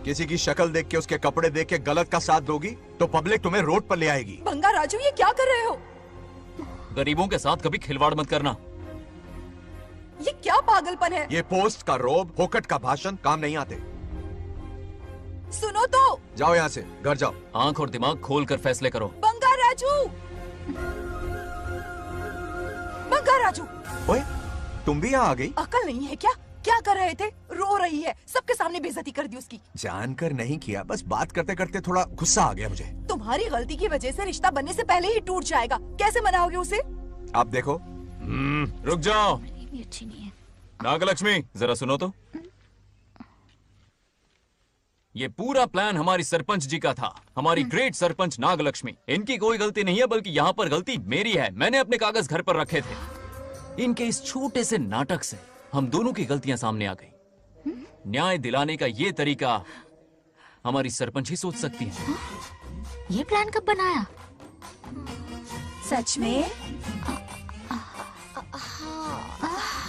किसी की शक्ल देख के, उसके कपड़े देख के गलत का साथ दोगी तो पब्लिक तुम्हें रोड पर ले आएगी। बंगा राजू, ये क्या कर रहे हो? गरीबों के साथ कभी खिलवाड़ मत करना। ये क्या पागलपन है? ये पोस्ट का रोब, फोकट का भाषण काम नहीं आते। सुनो तो। जाओ यहाँ से, घर जाओ। आंख और दिमाग खोल कर फैसले करो। बंगा राजू, बंगा राजू। ओए, तुम भी यहाँ आ गई? अकल नहीं है क्या? क्या कर रहे थे? रो रही है, सबके सामने बेइज्जती कर दी उसकी। जानकर नहीं किया, बस बात करते करते थोड़ा गुस्सा आ गया मुझे। तुम्हारी गलती की वजह से रिश्ता बनने से पहले ही टूट जाएगा, कैसे मनाओगे उसे? आप देखो। रुक जाओ। नागलक्ष्मी, जरा सुनो तो। ये पूरा प्लान हमारी सरपंच जी का था, हमारी ग्रेट सरपंच नागलक्ष्मी। इनकी कोई गलती नहीं है, बल्कि यहाँ पर गलती मेरी है। मैंने अपने कागज घर पर रखे थे। इनके इस छोटे से नाटक से हम दोनों की गलतियां सामने आ गई। न्याय दिलाने का ये तरीका हमारी सरपंच ही सोच सकती है। ये प्लान कब बनाया? सच में?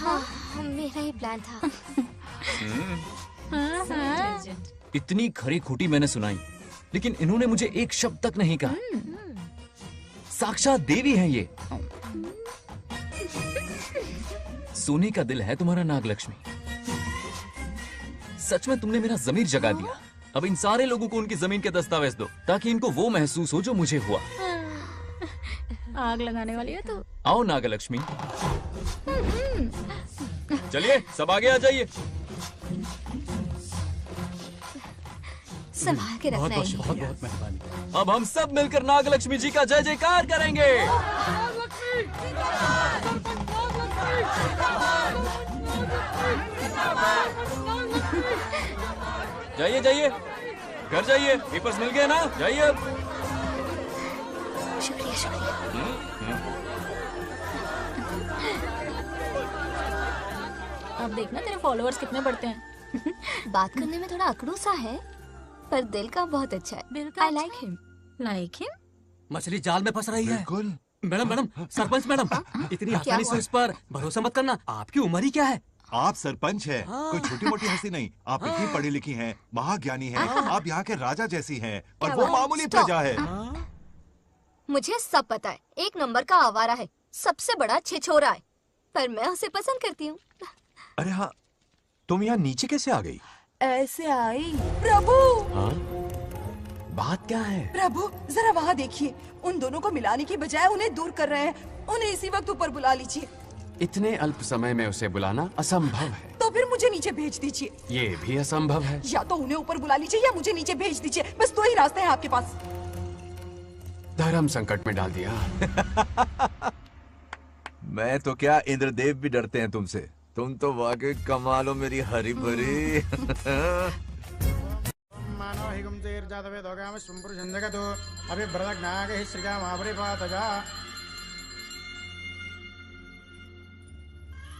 हाँ, मेरा ही प्लान था। इतनी खरी खोटी मैंने सुनाई, लेकिन इन्होंने मुझे एक शब्द तक नहीं कहा। साक्षात देवी है ये। सोने का दिल है तुम्हारा नागलक्ष्मी। सच में तुमने मेरा जमीर जगा दिया। अब इन सारे लोगों को उनकी जमीन के दस्तावेज दो, ताकि इनको वो महसूस हो जो मुझे हुआ। आग लगाने वाली है तो। आओ नागलक्ष्मी, चलिए सब आगे आ जाइए। संभाल के रखना है। बहुत बहुत मेहरबानी। अब हम सब मिलकर नागलक्ष्मी जी का जय जयकार करेंगे। जाइए जाइए, घर जाइए। पेपर्स मिल गए ना? जाइए अब। शुक्रिया शुक्रिया। अब देखना तेरे फॉलोअर्स कितने बढ़ते हैं। बात करने में थोड़ा अकड़ू सा है, पर दिल का बहुत अच्छा है। I like him. Like him? मछली जाल में फंस रही है। बिल्कुल। मैडम मैडम, सरपंच मैडम, इतनी आसानी से उस पर भरोसा मत करना। आपकी उम्र ही क्या है? आप सरपंच हैं, कोई छोटी मोटी हस्ती नहीं। आप इतनी पढ़ी लिखी हैं, महाज्ञानी हैं, आप यहाँ के राजा जैसी हैं, और वो मामूली प्रजा है। मुझे सब पता है, एक नंबर का आवारा है, सबसे बड़ा छिछोरा है, पर मैं उसे पसंद करती हूँ। अरे हाँ, तुम यहाँ नीचे कैसे आ गई? ऐसे आई। प्रभु, बात क्या है? प्रभु जरा वहाँ देखिए, उन दोनों को मिलाने की बजाय उन्हें दूर कर रहे हैं। उन्हें इसी वक्त ऊपर बुला लीजिए। इतने अल्प समय में उसे बुलाना असंभव है। तो फिर मुझे नीचे भेज दीजिए। ये भी असंभव है। या तो उन्हें ऊपर बुला लीजिए या मुझे नीचे भेज दीजिए, बस दो ही रास्ते हैं आपके पास। धर्म संकट में डाल दिया। मैं तो क्या, इंद्रदेव भी डरते हैं तुमसे। तुम तो वाकई कमाल हो मेरी हरी भरी। मानव हिगम तेर जातवे दोगा में सुंपुर जंजगतो अभी ब्रदक नागे ही श्रीगा महाबरी पातजा।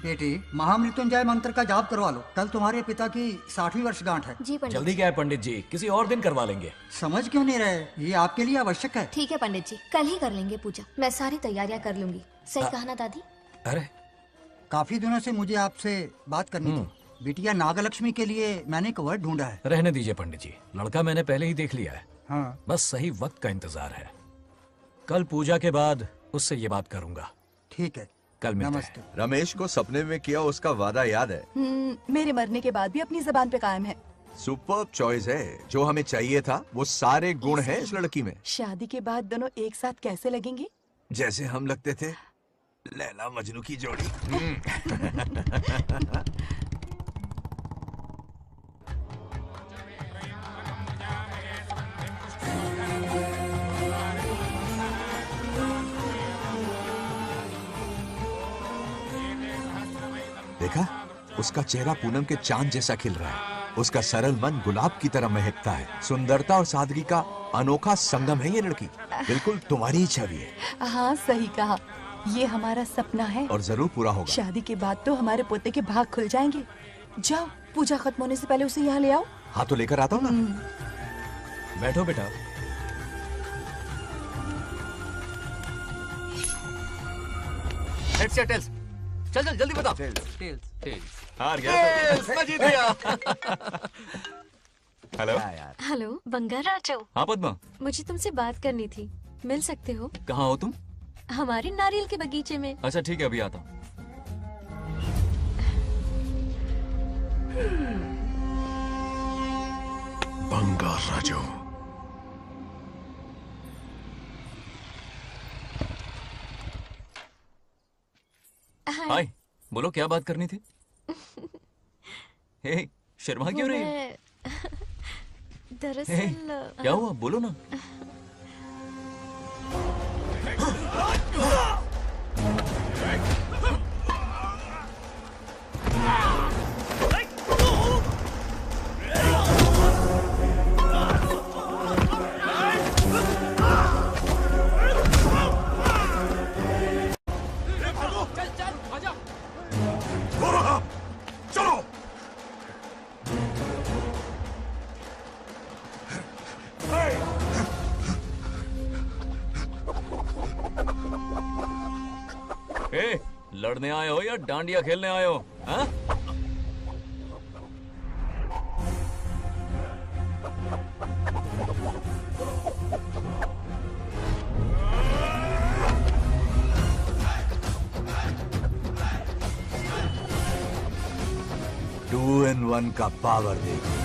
बेटी महामृत्युंजय मंत्र का जाप करवा लो, कल तुम्हारे पिता की 60वीं वर्षगांठ है। जी पंडित। जल्दी क्या है पंडित जी, किसी और दिन करवा लेंगे। समझ क्यों नहीं रहे, ये आपके लिए आवश्यक है। ठीक है पंडित जी, कल ही कर लेंगे पूजा। मैं सारी तैयारियां कर लूंगी। सही कहा ना दादी? अरे काफी दिनों से मुझे आपसे बात करनी थी। बिटिया नागलक्ष्मी के लिए मैंने एक वर्ड ढूंढा है। रहने दीजिए पंडित जी, लड़का मैंने पहले ही देख लिया है। हाँ। बस सही वक्त का इंतजार है। कल पूजा के बाद उससे ये बात करूंगा। ठीक है, कल मिलते हैं। रमेश को सपने में किया उसका वादा याद है? मेरे मरने के बाद भी अपनी जबान पे कायम है। सुपर्ब चॉइस है। जो हमें चाहिए था वो सारे गुण हैं इस लड़की में। शादी के बाद दोनों एक साथ कैसे लगेंगे? जैसे हम लगते थे लैला मजनू की जोड़ी। देखा, उसका चेहरा पूनम के चांद जैसा खिल रहा है। उसका सरल मन गुलाब की तरह महकता है। सुंदरता और सादगी का अनोखा संगम है ये लड़की। बिल्कुल तुम्हारी ही छवि है। हाँ सही कहा, ये हमारा सपना है और जरूर पूरा होगा। शादी के बाद तो हमारे पोते के भाग खुल जाएंगे। जाओ, पूजा खत्म होने से पहले उसे यहाँ ले आओ। हाँ तो लेकर आता हूँ ना। बैठो बेटा। हेड्स या टेल्स? चल चल जल्दी बता। टेल्स। हार गया। मैं जीत गया। हेलो। हेलो बंगार राजू। हाँ पद्मा। मुझे तुमसे बात करनी थी, मिल सकते हो? कहाँ हो तुम? हमारे नारियल के बगीचे में। अच्छा ठीक है, अभी आता हूँ। बंगार राजू। हाय, बोलो क्या बात करनी थी? हे, शर्मा क्यों रही है? दरअसल क्या हुआ, बोलो ना। लड़ने आए हो या डांडिया खेलने आए हो? हाँ? टू इन वन का पावर देखो।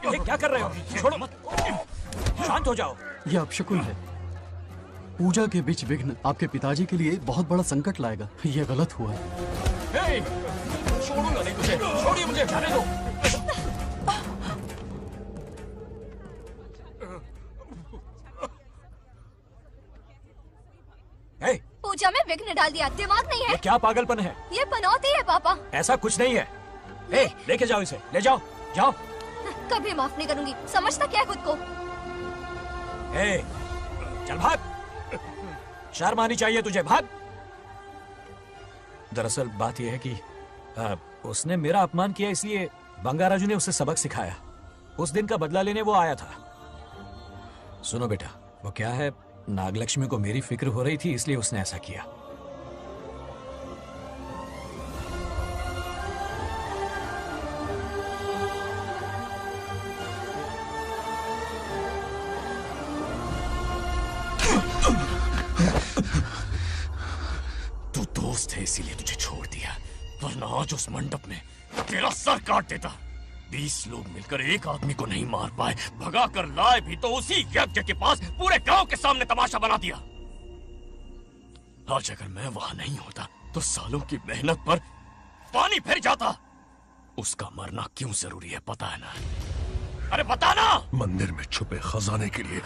ये क्या कर रहे हो? छोड़ो मत, शांत हो जाओ। ये अपशकुन है। पूजा के बीच विघ्न आपके पिताजी के लिए बहुत बड़ा संकट लाएगा। ये गलत हुआ। छोड़ूंगा नहीं तुझे, छोड़िए मुझे, जाने दो। पूजा में विघ्न डाल दिया, दिमाग नहीं है? ये क्या पागलपन है? ये पनौती है पापा। ऐसा कुछ नहीं है। लेके जाओ इसे, ले जाओ, जाओ। कभी माफ नहीं करूंगी, समझता क्या है खुद को? चल भाग, शर्म आनी चाहिए तुझे, भाग। दरअसल बात यह है कि उसने मेरा अपमान किया, इसलिए बंगाराजू ने उसे सबक सिखाया। उस दिन का बदला लेने वो आया था। सुनो बेटा, वो क्या है, नागलक्ष्मी को मेरी फिक्र हो रही थी, इसलिए उसने ऐसा किया। तू दोस्त है इसीलिए तुझे छोड़ दिया, वरना आज उस मंडप में तेरा सर काट देता। 20 लोग मिलकर एक आदमी को नहीं मार पाए, भगा कर लाए भी तो उसी यज्ञ के पास पूरे गांव के सामने तमाशा बना दिया। आज अगर मैं वहां नहीं होता तो सालों की मेहनत पर पानी फिर जाता। उसका मरना क्यों जरूरी है पता है ना? अरे बता ना। मंदिर में छुपे खजाने के लिए।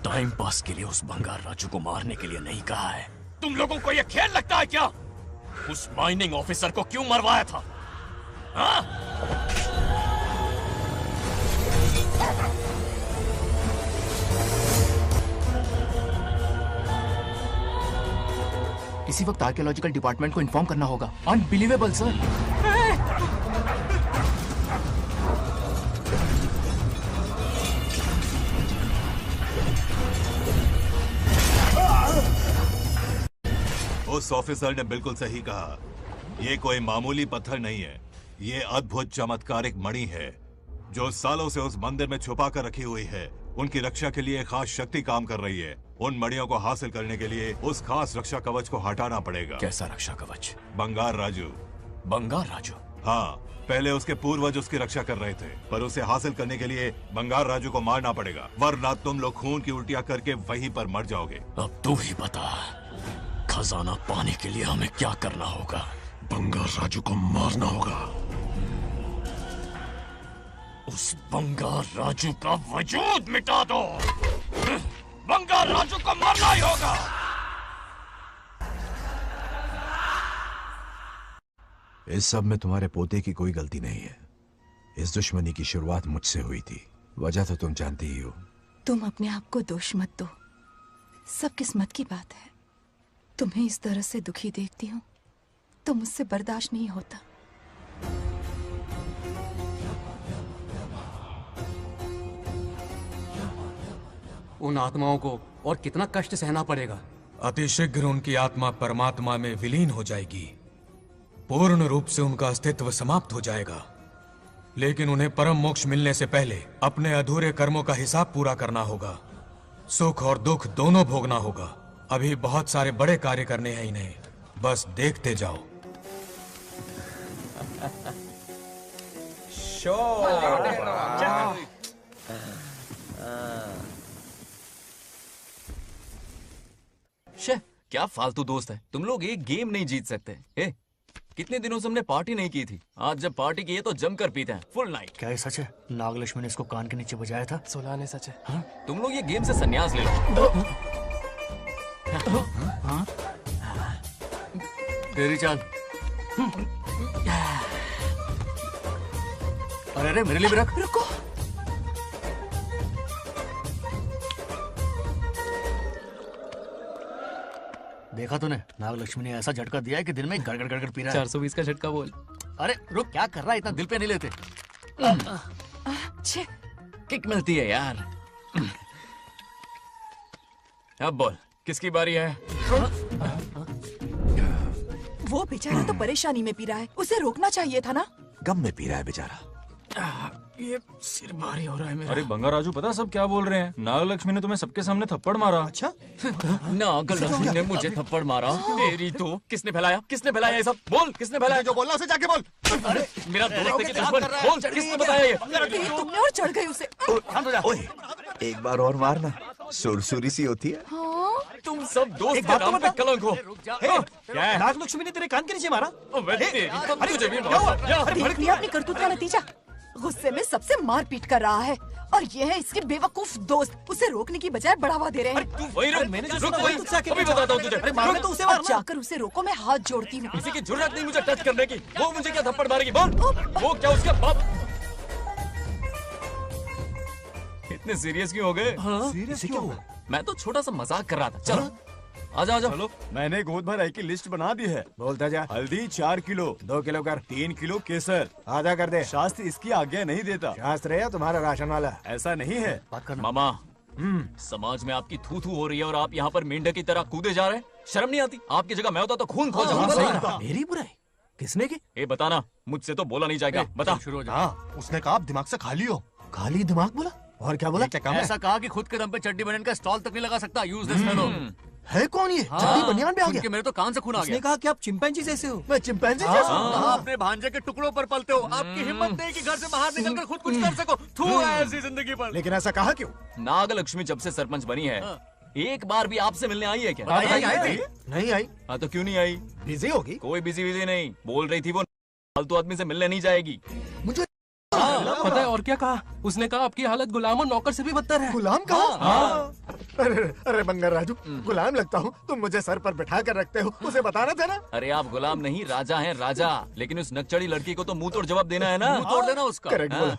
टाइम पास के लिए उस बंगार राजू को मारने के लिए नहीं कहा है। तुम लोगों को यह खेल लगता है क्या? उस माइनिंग ऑफिसर को क्यों मरवाया था? हाँ? इसी वक्त आर्कियोलॉजिकल डिपार्टमेंट को इन्फॉर्म करना होगा। Unbelievable sir. उस ऑफिसर ने बिल्कुल सही कहा। ये कोई मामूली पत्थर नहीं है, ये अद्भुत चमत्कारिक मणि है जो सालों से उस मंदिर में छुपा कर रखी हुई है। उनकी रक्षा के लिए खास शक्ति काम कर रही है। उन मणियों को हासिल करने के लिए उस खास रक्षा कवच को हटाना पड़ेगा। कैसा रक्षा कवच? बंगार राजू। बंगार राजू? हाँ, पहले उसके पूर्वज उसकी रक्षा कर रहे थे, पर उसे हासिल करने के लिए बंगार राजू को मारना पड़ेगा, वरना तुम लोग खून की उल्टियां करके वहीं पर मर जाओगे। अब तू ही बता, खजाना पाने के लिए हमें क्या करना होगा? बंगार राजू को मारना होगा। उस बंगार राजू का वजूद मिटा दो। बंगार राजू को मारना ही होगा। इस सब में तुम्हारे पोते की कोई गलती नहीं है। इस दुश्मनी की शुरुआत मुझसे हुई थी, वजह तो तुम जानती ही हो। तुम अपने आप को दोष मत दो, सब किस्मत की बात है। तुम्हें इस तरह से दुखी देखती हूँ तो मुझसे बर्दाश्त नहीं होता। उन आत्माओं को और कितना कष्ट सहना पड़ेगा। अतिशीघ्र उनकी आत्मा परमात्मा में विलीन हो जाएगी, पूर्ण रूप से उनका अस्तित्व समाप्त हो जाएगा। लेकिन उन्हें परम मोक्ष मिलने से पहले अपने अधूरे कर्मों का हिसाब पूरा करना होगा। सुख और दुख दोनों भोगना होगा। अभी बहुत सारे बड़े कार्य करने हैं इन्हें, बस देखते जाओ। क्या फालतू दोस्त है तुम लोग, एक गेम नहीं जीत सकते। कितने दिनों से हमने पार्टी नहीं की थी, आज जब पार्टी की है तो जमकर पीते हैं, फुल नाइट। क्या ये सच है? नागलक्ष्मी ने इसको कान के नीचे बजाया था। सोलह ने सच है। हाँ? तुम लोग ये गेम से संन्यास ले लो। हाँ? तेरी चाल। अरे अरे मेरे लिए भी रख। रुको। देखा तूने, नागलक्ष्मी ने ऐसा झटका दिया है कि दिन में गड़गड़ गड़गड़ पी रहा है। 420 का झटका बोल। अरे रुक, क्या कर रहा है? इतना दिल पे नहीं लेते। किक मिलती है यार। अब बोल, किसकी बारी है? वो बेचारा तो परेशानी में पी रहा है, उसे रोकना चाहिए था ना। गम में पी रहा है बेचारा। ये सिर भारी हो रहा है मेरा। अरे बंगा राजू, पता सब क्या बोल रहे हैं? नागलक्ष्मी ने तुम्हें सबके सामने थप्पड़ मारा। अच्छा? नागलक्ष्मी ने मुझे थप्पड़ मारा? तेरी तो किसने फैलाया? किसने फैलाया ये सब? बोल, किसने फैलाया? जो बोलना उसे जाके बोल। अरे मेरा दोस्त है कि दुश्मन? बोल, किसने बताया ये? तुमने और चढ़ गई उसे। ओए, एक बार और मारना, सुरसुरी सी होती है। तुम सब दोस्त के नाम पे कलंक हो। क्या है? नागलक्ष्मी ने तेरे कान के नीचे मारा? तुझे भी मारा। देख लिया अपनी करतूत का नतीजा। गुस्से में सबसे मारपीट कर रहा है और ये है इसके बेवकूफ दोस्त। उसे रोकने की बजाय बढ़ावा दे रहे हैं। वही रुक, मैंने जो रुक सुना वही, तुझसे आके अभी बताता हूँ तुझे। अरे मारना तो उसे मारना। अब जाकर उसे रोको, मैं हाथ जोड़ती हूँ। किसी की जरूरत नहीं मुझे टच करने की। वो मुझे क्या थप्पड़ मारेगी? बोल, वो क्या उसका बाप? इतने सीरियस क्यों हो गए? सीरियस क्यों हुआ? मैं तो छोटा सा मजाक कर रहा था। चलो आ जाओ, चलो, मैंने गोद भराई की लिस्ट बना दी है। बोलता जा। हल्दी 4 किलो, 2 किलो कर, 3 किलो केसर, आधा कर दे। शास्त्र इसकी आज्ञा नहीं देता। शास्त्र है या तुम्हारा राशन वाला? ऐसा नहीं है। मामा, समाज में आपकी थू थू हो रही है और आप यहाँ पर मेंढक की तरह कूदे जा रहे हैं। शर्म नहीं आती? आपकी जगह मैं होता तो खून खोल जाऊंगा। मेरी बुराई किसने की? ए बताना, मुझसे तो बोला नहीं जाएगा। बता। शुरू हो जा। हाँ, उसने कहा आप दिमाग से खाली हो। खाली दिमाग बोला? और क्या बोला? क्या काम है? ऐसा कहा कि खुद के दम पे चड्डी बनियान का स्टॉल तक नहीं लगा सकता। Use this fellow. है कौन ये? चड्डी बनियान पे आ गया? मेरे तो कान से खून आ उसने गया। कहा कि आप चिंपैंजी जैसे हो। मैं चिंपैंजी जैसा हूँ? आप अपने भांजे के टुकड़ों पर पलते हो। आपकी हिम्मत नहीं कि घर से बाहर निकलकर खुद कुछ कर सको। थू है ऐसी जिंदगी पर। लेकिन ऐसा कहा क्यों? नागलक्ष्मी जब से सरपंच बनी है, एक बार भी आपसे मिलने आई है क्या? नहीं आई। हाँ तो क्यों नहीं आई? बिजी होगी। कोई बिजी नहीं। बोल रही थी वो फालतू आदमी से मिलने नहीं जाएगी। मुझे पता है और क्या कहा? उसने कहा आपकी हालत गुलाम और नौकर से भी बदतर है। गुलाम कहा? अरे बंगर राजू, गुलाम लगता हूँ? तुम मुझे सर पर बिठा कर रखते हो, उसे बताना था ना। अरे आप गुलाम नहीं, राजा हैं राजा। लेकिन उस नकचड़ी लड़की को तो मुंह तोड़ जवाब देना है ना। मुंह तोड़ देना उसका। करेक्ट बोला।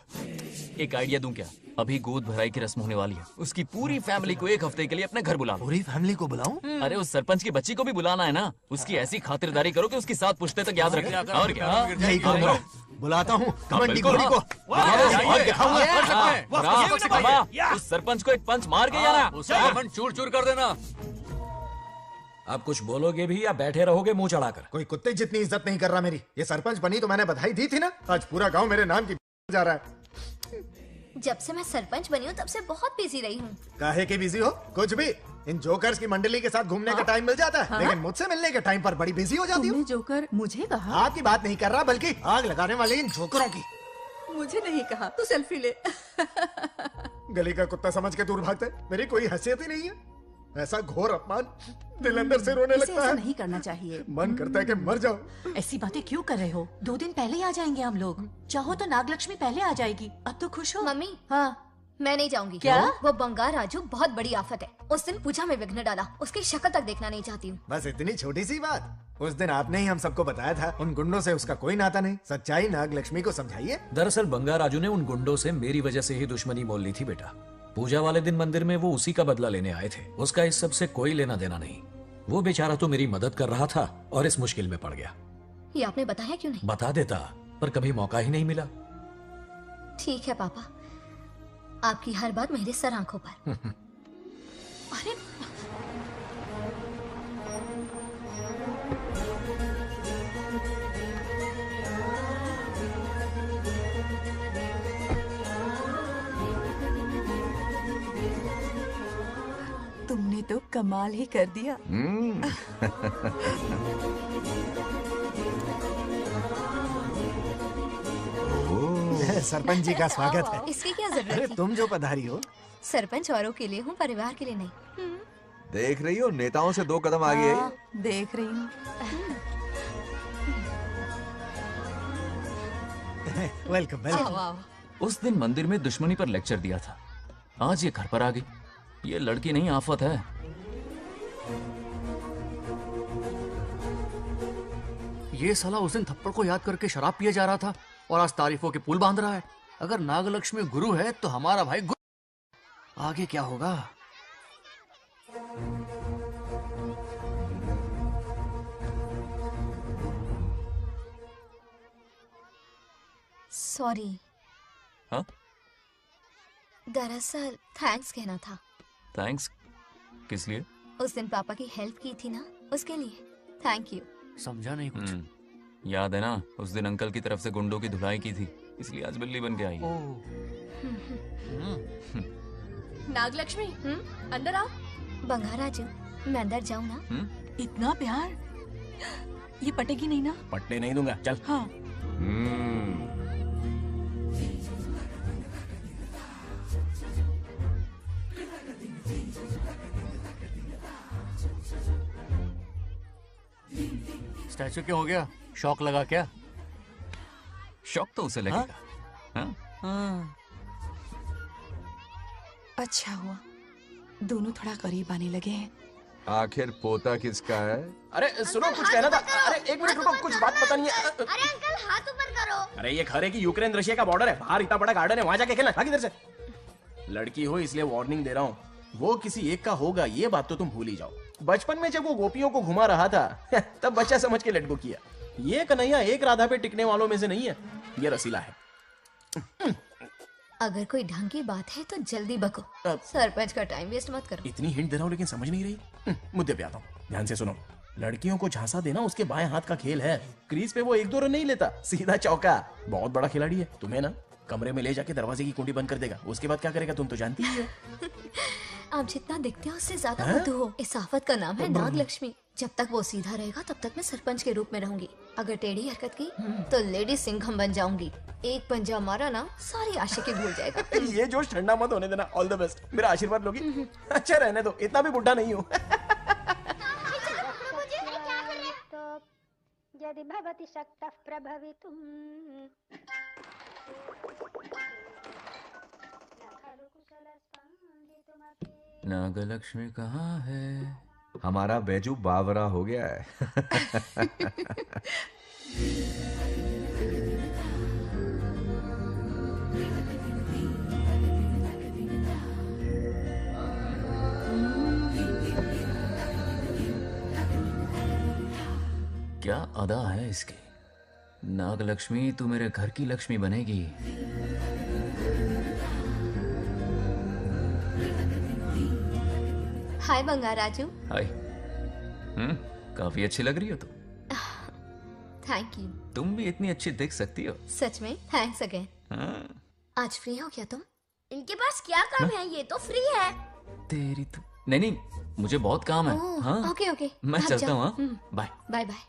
एक आइडिया दूं क्या? अभी गोद भराई की रस्म होने वाली है। उसकी पूरी फैमिली को एक हफ्ते के लिए अपने घर बुला लो। पूरी फैमिली को बुलाऊं? अरे उस सरपंच की बच्ची को भी बुलाना है ना। उसकी ऐसी खातिरदारी करो कि उसकी 7 पुश्ते तक याद रखे। और क्या? यही करूंगा। बुलाता हूँ कमंडी घोड़ी को। उस सरपंच को एक पंच मार के जाना। चूर चूर कर देना। आप कुछ बोलोगे भी या बैठे रहोगे मुंह चढ़ाकर? कोई कुत्ते जितनी इज्जत नहीं कर रहा मेरी। ये सरपंच बनी तो मैंने बधाई दी थी ना। आज पूरा गांव मेरे नाम की जा रहा है। जब से मैं सरपंच बनी हूँ तब से बहुत बिजी रही हूँ। काहे के बिजी हो? कुछ भी। इन जोकर्स की मंडली के साथ घूमने का टाइम मिल जाता है, लेकिन मुझसे मिलने के टाइम पर बड़ी बिजी हो जाती हूँ। जोकर मुझे कहा? आपकी बात नहीं कर रहा, बल्कि आग लगाने वाले इन जोकरों की। मुझे नहीं कहा। तू सेल्फी ले। गली का कुत्ता समझ के दूर भागता है। मेरी कोई हैसियत ही नहीं है। ऐसा घोर अपमान, दिल अंदर से रोने लगता है। नहीं करना चाहिए। मन करता है कि मर जाओ। ऐसी बातें क्यों कर रहे हो? 2 दिन पहले ही आ जाएंगे हम लोग। चाहो तो नागलक्ष्मी पहले आ जाएगी। अब तो खुश हो? मम्मी, हाँ मैं नहीं जाऊंगी। क्या? वो बंगार राजू बहुत बड़ी आफत है। उस दिन पूजा में विघ्न डाला। उसकी शक्ल तक देखना नहीं चाहती हूँ। बस इतनी छोटी सी बात। उस दिन आपने ही हम सबको बताया था उन गुंडों से उसका कोई नाता नहीं। सच्चाई नागलक्ष्मी को समझाइए। दरअसल बंगा राजू ने उन गुंडों से मेरी वजह से ही दुश्मनी मोल ली थी बेटा। पूजा वाले दिन मंदिर में वो उसी का बदला लेने आए थे। उसका इस सब से कोई लेना देना नहीं। वो बेचारा तो मेरी मदद कर रहा था और इस मुश्किल में पड़ गया। ये आपने बताया क्यों नहीं? बता देता, पर कभी मौका ही नहीं मिला। ठीक है पापा, आपकी हर बात मेरे सर आंखों पर। अरे तुमने तो कमाल ही कर दिया। सरपंच जी का स्वागत है। इसकी क्या जरूरत अरे थी? तुम जो पधारी हो। सरपंच औरों के लिए हूँ, परिवार के लिए नहीं। देख रही हो, नेताओं से 2 कदम आगे हाँ, देख रही हूँ। Welcome welcome. उस दिन मंदिर में दुश्मनी पर लेक्चर दिया था। आज ये घर पर आ गई। ये लड़की नहीं, आफत है। ये साला उस दिन थप्पड़ को याद करके शराब पिए जा रहा था और आज तारीफों के पुल बांध रहा है। अगर नागलक्ष्मी गुरु है तो हमारा भाई गुरु। आगे क्या होगा? सॉरी। हाँ? दरअसल थैंक्स कहना था। थैंक्स किस लिए? उस दिन पापा की हेल्प की थी ना, उसके लिए थैंक यू। समझा नहीं कुछ। याद है ना, उस दिन अंकल की तरफ से गुंडों की धुलाई की थी। इसलिए आज बिल्ली बन के आई है। नागलक्ष्मी अंदर आओ। बंगाराजू मैं अंदर जाऊँ ना? इतना प्यार, ये पटेगी नहीं ना? पटने नहीं दूंगा, चल। हाँ। स्टैचू क्यों हो गया? शौक लगा क्या? शौक तो उसे लगेगा। हाँ? अच्छा हुआ दोनों थोड़ा करीब आने लगे हैं। आखिर पोता किसका है? अरे सुनो, कुछ कहना था। अरे एक मिनट रुको, कुछ बात पता नहीं है। अरे अंकल हाथ ऊपर करो। अरे ये खरे की यूक्रेन रशिया का बॉर्डर है, बाहर इतना बड़ा गार्डन है, वहां जाके खेलना। भाग इधर से। लड़की हो इसलिए वार्निंग दे रहा हूँ, वो किसी एक का होगा ये बात तो तुम भूल ही जाओ। बचपन में जब वो गोपियों को घुमा रहा था तब बच्चा समझ के लेट गो किया। ये कन्हैया एक राधा पे टिकने वालों में से नहीं है, ये रसीला है। अगर कोई ढंग की बात है तो जल्दी बको, सरपंच का टाइम वेस्ट मत करो। इतनी हिंट दे रहा हूँ लेकिन समझ नहीं रही। मुद्दे पे आता हूँ, ध्यान से सुनो। लड़कियों को झांसा देना उसके बाएं हाथ का खेल है। क्रीज पे वो 1-2 रन नहीं लेता, सीधा चौका। बहुत बड़ा खिलाड़ी है। तुम्हें ना कमरे में ले जाके दरवाजे की कुंडी बंद कर देगा, उसके बाद क्या करेगा तुम तो जानती ही हो। आप जितना दिखते हो उससे ज्यादा बुद्धू हो। इस आफत का नाम है नागलक्ष्मी। जब तक वो सीधा रहेगा तब तक मैं सरपंच के रूप में रहूंगी। अगर टेढ़ी हरकत की तो लेडी सिंघम बन जाऊंगी। एक पंजा मारा ना सारी आशिकी भूल जाएगा। ये जोश ठंडा मत होने देना। ऑल द बेस्ट, मेरा आशीर्वाद लोगी? अच्छा रहने दो, इतना भी बुढ़ा नहीं हूँ। यदि भवति शक्तः प्रभवितुम्। नागलक्ष्मी कहाँ है? हमारा बैजू बावरा हो गया है। क्या अदा है इसकी। नागलक्ष्मी तू मेरे घर की लक्ष्मी बनेगी। हाय बंगाराजू। हाय। काफी अच्छी लग रही हो तुम। Thank you. तुम भी इतनी अच्छी दिख सकती हो। सच में थैंक्स अगेन। हाँ। आज फ्री हो क्या तुम? इनके पास क्या काम है, ये तो फ्री है। तेरी तो नहीं, मुझे बहुत काम है। ओह, हाँ ओके ओके मैं भाग चलता जाओ। हूँ। हाँ? Bye bye bye.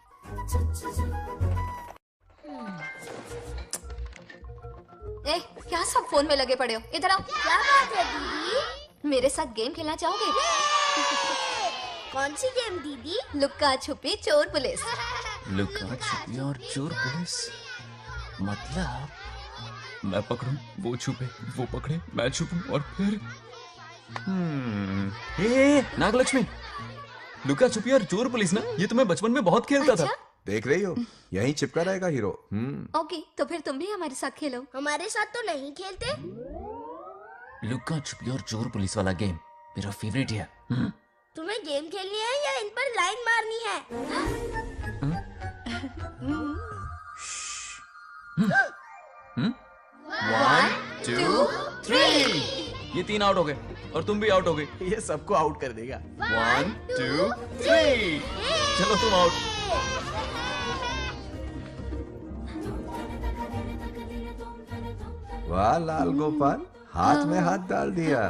ए, क्या सब फोन में लगे पड़े हो? इधर आओ। क्या बात है दीदी? मेरे साथ गेम खेलना चाहोगे? कौन सी गेम दीदी? लुक्का छुपी चोर पुलिस। लुका छुपी और चोर पुलिस मतलब मैं पकड़ूं, वो छुपे, वो पकड़े, मैं छुपूं और फिर नागलक्ष्मी, लुका छुपी और चोर पुलिस ना, ये तो मैं बचपन में बहुत खेलता था। देख रही हो, यहीं चिपका रहेगा हीरो। ओके, तो फिर तुम भी हमारे साथ खेलो। हमारे साथ तो नहीं खेलते। लुका छुपी और चोर पुलिस वाला गेम मेरा फेवरेट है। तुम्हें गेम खेलनी है या इन पर लाइन मारनी है? 1 2 3 ये 3 आउट हो गए और तुम भी आउट हो गए। ये सबको आउट कर देगा। 1 2 3 चलो तुम आउट। वाह लाल गोपाल, हाथ में हाथ डाल दिया।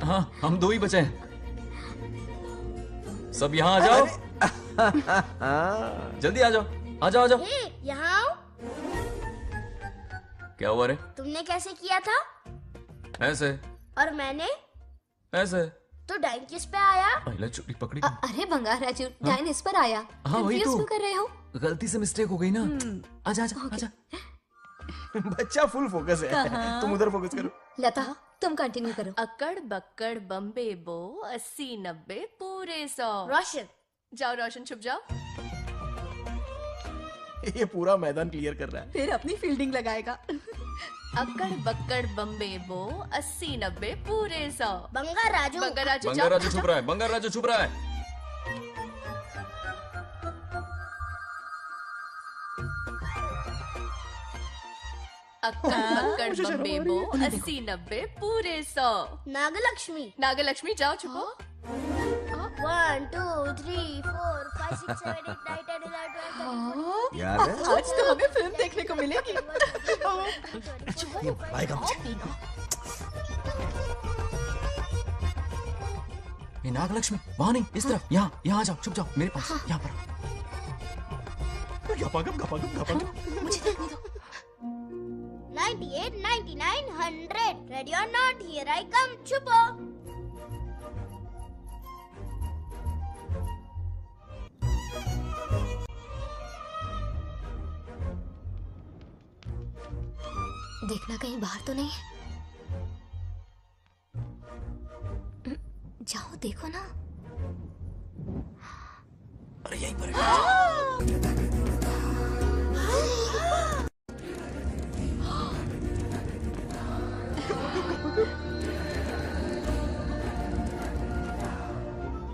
हाँ हम 2 ही बचे हैं। सब यहाँ आ जाओ। जल्दी आ जाओ, आ जाओ, आ जाओ। यहाँ आओ। क्या हुआ रे? तुमने कैसे किया था? ऐसे। और मैंने? ऐसे। तो डाइन किस पे आया? पहले चोरी पकड़ी। अरे बंगाराजू, डाइन इस पर आया। हाँ वही Confuse तो। क्यों कर रहे हो? गलती से मिस्टेक हो गई ना। आजा आजा आजा। बच्चा फुल फोकस है। कहाँ? तुम उधर फोकस करो। लता तुम कंटिन्यू करो। अकड़ बक्कड़ बम्बे बो 80-90 पूरे 100। रोशन जाओ, रोशन छुप जाओ। ये पूरा मैदान क्लियर कर रहा है। फिर अपनी फील्डिंग लगाएगा। अकड़ बक्कड़ बम्बे बो 80-90 पूरे 100। बंगाराजू। बंगाराजू बंगार राजू छुप रहा है, बंगार राजू छुप रहा है। अक्कड़ बक्कड़ बम्बे बो 80-90 पूरे 100। नागलक्ष्मी। नागलक्ष्मी जाओ छुपो। 1 2 3 4 5 6 7 8 9 10 11 12 याद है? आज तो हमें फिल्म देखने को मिलेगी। ये नागलक्ष्मी वहां नहीं, इस तरफ, यहाँ यहाँ आ जाओ, छुप जाओ मेरे पास, यहाँ पर। मुझे देखने दो। 98 99 100 ready or not here I come छुपो। देखना कहीं बाहर तो नहीं है। जाओ देखो ना। अरे यहीं पर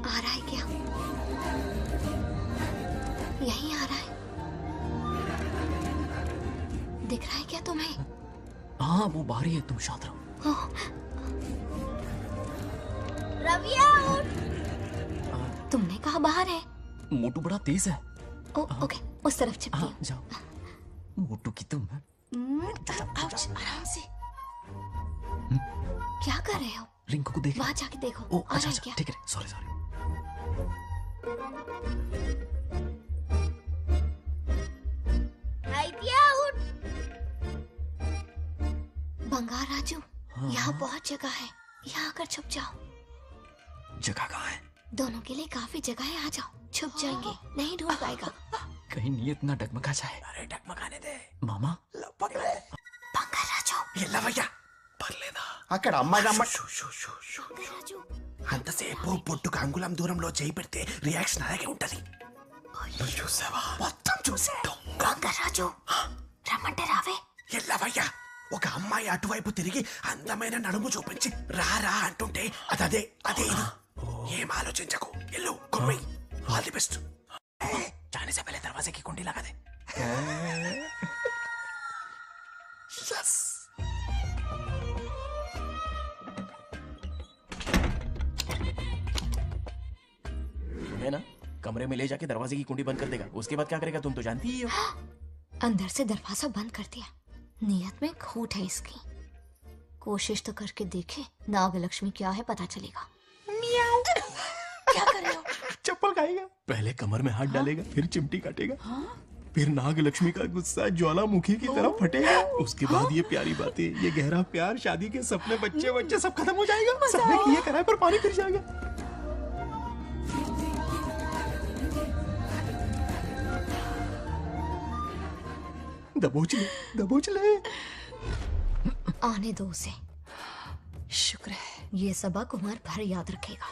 आ रहा है क्या? यहीं आ रहा है। दिख रहा है क्या तुम्हें? हाँ वो बाहर ही है, तुम शांत रहो। रविया उठ। तुमने कहा बाहर है? मोटू बड़ा तेज है। ओके उस तरफ छिपती हूँ। जाओ। मोटू की तुम आउच, आराम से। क्या कर रहे हो? रिंकू को देख। वहां जाके देखो। ओ आ रहा अच्छा है अच्छा, क्या? ठीक है, सॉरी सॉरी। आइडिया उठ। बंगार राजू, यहाँ बहुत जगह है, यहाँ आकर छुप जाओ। जगह कहाँ है? दोनों के लिए काफी जगह है, आ जाओ। छुप जाएंगे, नहीं ढूंढ पाएगा। कहीं नीयत ना डगमगा जाए। अरे डगमगाने दे मामा बंगार राजू ये లవయ్య పర్లేదా అక్కడ అమ్మాయి అంతసేపు పొట్టుకు అంగుళం దూరంలో చేయి పెడితే రియాక్షన్ అలాగే ఉంటది చూసావా మొత్తం చూసా బొంగ రాజు రమ్మంటే రావే ఏ లవయ్య ఒక అమ్మాయి అటువైపు తిరిగి అందమైన నడుము చూపించి రా రా అంటుంటే అదే అదే ఇది ఏం ఆలోచించకు ఎల్లు కొమ్మి ఆల్ ది బెస్ట్ जाने से पहले दरवाजे की कुंडी लगा दे यस है ना कमरे में ले जाके दरवाजे की कुंडी बंद कर देगा उसके बाद क्या करेगा तुम तो जानती ही हो अंदर से दरवाजा बंद कर दिया नियत में खोट है इसकी कोशिश तो करके देखे नागलक्ष्मी क्या है पता चलेगा क्या कर रहे हो चप्पल खाएगा पहले कमर में हाथ डालेगा फिर चिमटी काटेगा फिर नागलक्ष्मी का गुस्सा ज्वालामुखी की तरह फटेगा उसके बाद ये प्यारी बातें ये गहरा प्यार शादी के सपने बच्चे बच्चे सब खत्म हो जाएगा सबने किए कराए पर पानी फिर जाएगा दबोच ले आने दो उसे शुक्र है ये सबक उम्र भर याद रखेगा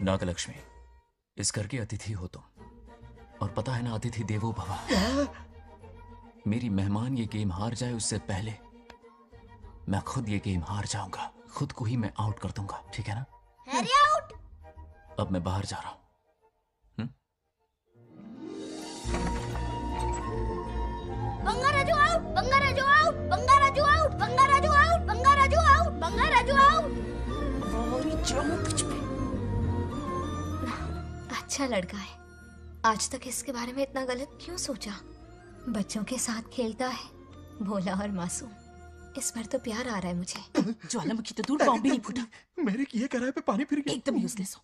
नागलक्ष्मी इस घर के अतिथि हो तुम और पता है ना अतिथि देवो भव मेरी मेहमान ये गेम हार जाए उससे पहले मैं खुद ये गेम हार जाऊंगा खुद को ही मैं आउट कर दूंगा ठीक है ना हैरी आउट अब मैं बाहर जा रहा हूं Bangaraju out Bangaraju out Bangaraju out Bangaraju out Bangaraju out Bangaraju out अच्छा लड़का है आज तक इसके बारे में इतना गलत क्यों सोचा बच्चों के साथ खेलता है भोला और मासूम इस पर तो प्यार आ रहा है मुझे ज्वालामुखी तो दूर बॉम्ब भी नहीं फूटा मेरे किए कराए पे पानी फिर गया एकदम यूजलेस हो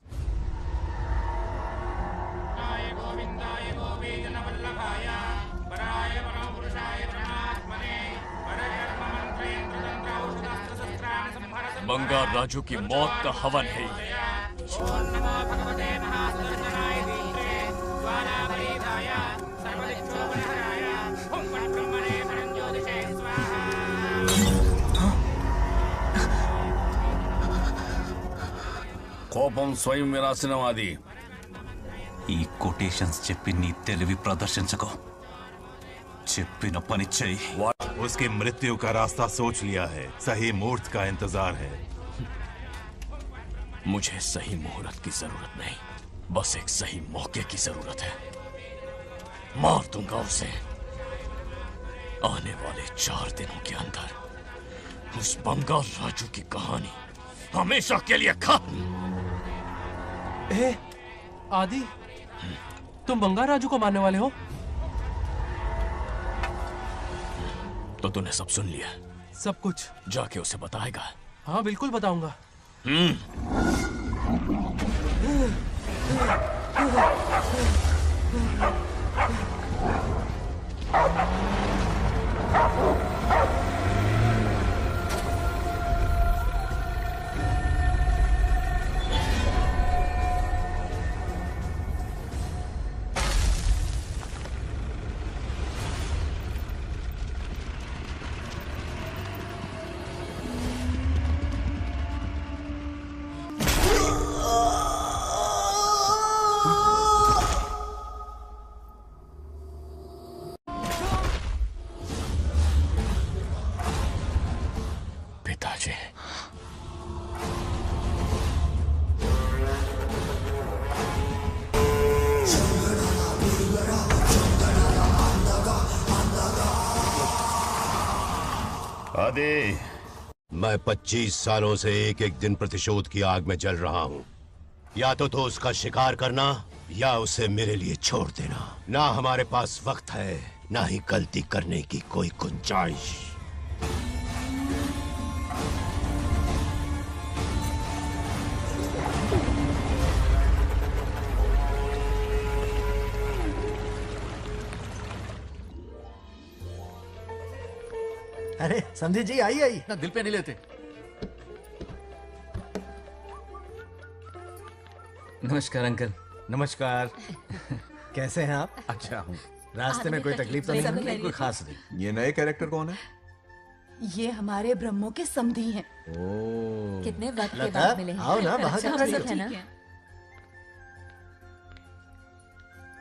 बंगार राजू की मौत का हवन है ये కోపం స్వయం వినాశనవాది ఈ కొటేషన్స్ చెప్పి నీ తెలివి ప్రదర్శించకు చెప్పిన పని చెయ్యి उसकी मृत्यु का रास्ता सोच लिया है सही मुहूर्त का इंतजार है मुझे सही मुहूर्त की जरूरत नहीं बस एक सही मौके की जरूरत है मार दूंगा उसे आने वाले 4 दिनों के अंदर उस बंगाल राजू की कहानी हमेशा के लिए खत्म। ए, आदि, तुम बंगाल राजू को मारने वाले हो? तो तूने सब सुन लिया? सब कुछ। जाके उसे बताएगा? हाँ बिल्कुल बताऊंगा। पिताजी, आदि, मैं 25 सालों से एक एक दिन प्रतिशोध की आग में जल रहा हूँ। या तो उसका शिकार करना या उसे मेरे लिए छोड़ देना। ना हमारे पास वक्त है, ना ही गलती करने की कोई गुंजाइश। अरे समझी जी, आई आई ना, दिल पे नहीं लेते। नमस्कार अंकल। नमस्कार। कैसे हैं आप? अच्छा हूँ। रास्ते में कोई तकलीफ तो नहीं हुई? कोई खास नहीं। ये नए कैरेक्टर कौन है? ये हमारे ब्रह्मों के समधी हैं। ओ, कितने वक्त के लता, बाद मिले हैं। आओ ना, बाहर सब खड़ी सब हो। है ना?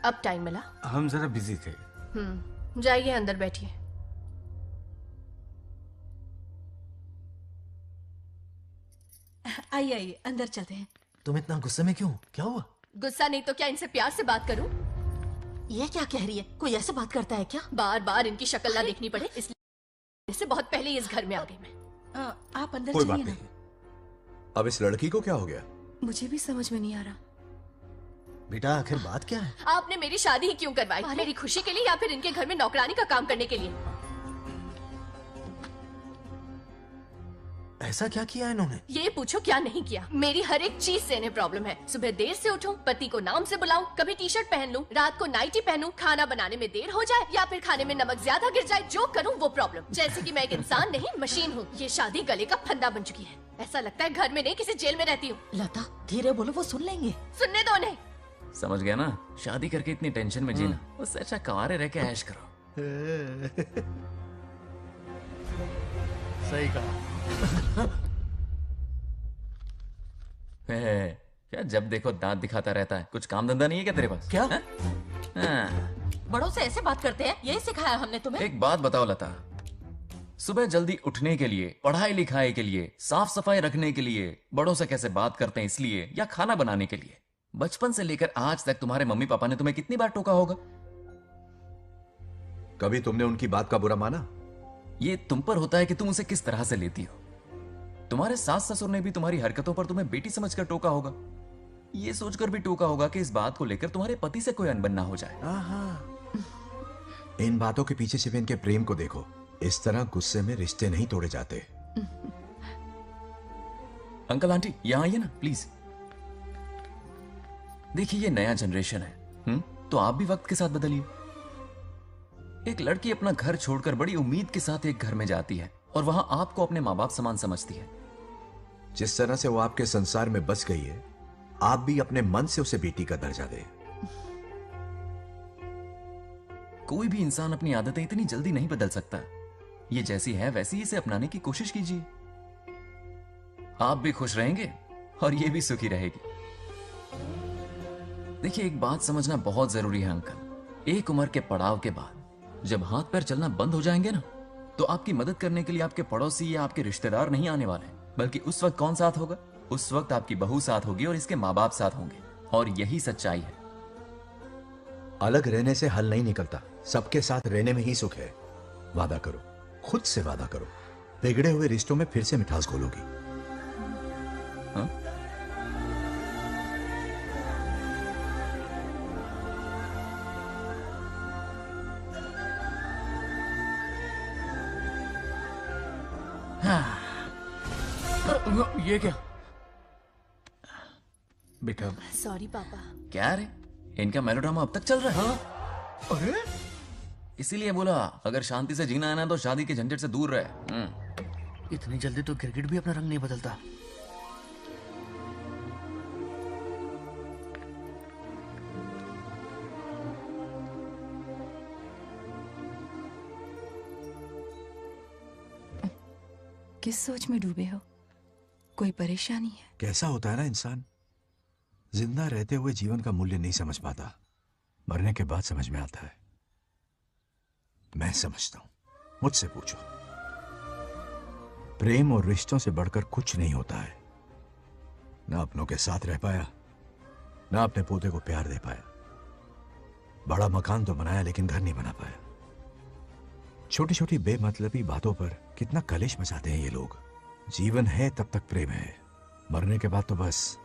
अब टाइम मिला? हम जरा बिजी थे। जाइए अंदर बैठिए। आइए आइए, अंदर चलते हैं। तुम इतना गुस्से में क्यों? क्या हुआ? गुस्सा नहीं तो क्या इनसे प्यार से बात करूं? ये क्या कह रही है? कोई ऐसे बात करता है क्या? बार बार इनकी शक्ल ना देखनी पड़े इसलिए से बहुत पहले ही इस घर में आ गई मैं। आप अंदर कोई बात चलिए ना। नहीं। अब इस लड़की को क्या हो गया? मुझे भी समझ में नहीं आ रहा। बेटा आखिर बात क्या है? आपने मेरी शादी ही क्यों करवाई? मेरी खुशी के लिए या फिर इनके घर में नौकरानी का काम करने के लिए? ऐसा क्या किया इन्होंने? ये पूछो क्या नहीं किया। मेरी हर एक चीज से इन्हें प्रॉब्लम है। सुबह देर से उठूं, पति को नाम से बुलाऊं, कभी टी शर्ट पहन लूं, रात को नाइटी पहनूं, खाना बनाने में देर हो जाए या फिर खाने में नमक ज्यादा गिर जाए, जो करूं वो प्रॉब्लम। जैसे कि मैं एक इंसान नहीं मशीन हूँ। ये शादी गले का फंदा बन चुकी है। ऐसा लगता है घर में नहीं किसी जेल में रहती हूँ। लता धीरे बोलो, वो सुन लेंगे। सुनने दो उन्हें। समझ गया ना? शादी करके इतनी टेंशन में जीना, उससे अच्छा कुंवारे रह के ऐश करो। सही कहा। क्या जब देखो दांत दिखाता रहता है? कुछ काम धंधा नहीं है क्या तेरे पास? क्या? हाँ। बड़ों से ऐसे बात करते हैं? यही सिखाया हमने तुम्हें? एक बात बताओ लता, सुबह जल्दी उठने के लिए, पढ़ाई लिखाई के लिए, साफ सफाई रखने के लिए बड़ों से कैसे बात करते हैं इसलिए, या खाना बनाने के लिए? बचपन से लेकर आज तक तुम्हारे मम्मी पापा ने तुम्हें कितनी बार टोका होगा? कभी तुमने उनकी बात का बुरा माना? ये तुम पर होता है कि तुम उसे किस तरह से लेती हो। तुम्हारे सास ससुर ने भी तुम्हारी हरकतों पर तुम्हें बेटी समझकर टोका होगा। ये सोचकर भी टोका होगा कि इस बात को लेकर तुम्हारे पति से कोई अनबन ना हो जाए। इन बातों के पीछे सिर्फ इनके प्रेम को देखो। इस तरह गुस्से में रिश्ते नहीं तोड़े जाते। अंकल आंटी यहां आइए ना प्लीज। देखिए ये नया जनरेशन है, तो आप भी वक्त के साथ बदलिए। एक लड़की अपना घर छोड़कर बड़ी उम्मीद के साथ एक घर में जाती है और वहां आपको अपने माँ बाप समान समझती है। जिस तरह से वो आपके संसार में बस गई है, आप भी अपने मन से उसे बेटी का दर्जा दें। कोई भी इंसान अपनी आदतें इतनी जल्दी नहीं बदल सकता। ये जैसी है वैसी इसे अपनाने की कोशिश कीजिए। आप भी खुश रहेंगे और ये भी सुखी रहेगी। देखिए एक बात समझना बहुत जरूरी है अंकल। एक उम्र के पड़ाव के बाद जब हाथ पैर चलना बंद हो जाएंगे ना, तो आपकी मदद करने के लिए आपके पड़ोसी या आपके रिश्तेदार नहीं आने वाले, बल्कि उस वक्त कौन साथ होगा? उस वक्त आपकी बहू साथ होगी और इसके माँ बाप साथ होंगे। और यही सच्चाई है। अलग रहने से हल नहीं निकलता, सबके साथ रहने में ही सुख है। वादा करो, खुद से वादा करो, बिगड़े हुए रिश्तों में फिर से मिठास घोलोगी। हाँ? ये क्या? बेटा सॉरी पापा। क्या रे, इनका मेलोड्रामा अब तक चल रहा है? अरे इसीलिए बोला अगर शांति से जीना है ना तो शादी के झंझट से दूर रहे। इतनी जल्दी तो क्रिकेट भी अपना रंग नहीं बदलता। किस सोच में डूबे हो? कोई परेशानी है? कैसा होता है ना इंसान, जिंदा रहते हुए जीवन का मूल्य नहीं समझ पाता, मरने के बाद समझ में आता है। मैं समझता हूं, मुझसे पूछो। प्रेम और रिश्तों से बढ़कर कुछ नहीं होता है। ना अपनों के साथ रह पाया, ना अपने पोते को प्यार दे पाया। बड़ा मकान तो बनाया लेकिन घर नहीं बना पाया। छोटी छोटी बेमतलबी बातों पर कितना कलेश मचाते हैं ये लोग। जीवन है तब तक प्रेम है, मरने के बाद तो बस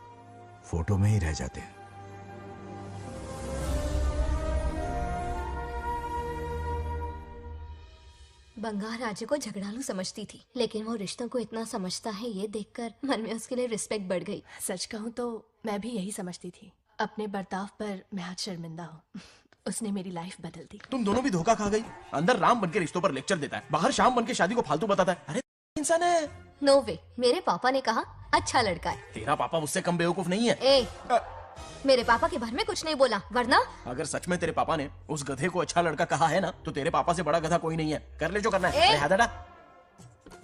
फोटो में ही रह जाते हैं। बंगार राजे को झगड़ालू समझती थी, लेकिन वो रिश्तों को इतना समझता है ये देखकर मन में उसके लिए रिस्पेक्ट बढ़ गई। सच कहूँ तो मैं भी यही समझती थी। अपने बर्ताव पर मैं आज शर्मिंदा हूँ। उसने मेरी लाइफ बदल दी। तुम दोनों भी धोखा खा गई। अंदर राम बनके रिश्तों पर लेक्चर देता है, बाहर शाम बनके शादी को फालतू बताता है। अरे इंसान है। नो वे, मेरे पापा ने कहा अच्छा लड़का है। तेरा पापा मुझसे कम बेवकूफ नहीं है। ए, मेरे पापा के बारे में कुछ नहीं बोला, वरना अगर सच में तेरे पापा ने उस गधे को अच्छा लड़का कहा है ना, तो तेरे पापा से बड़ा गधा कोई नहीं है। कर ले जो करना है। हाथ हटा।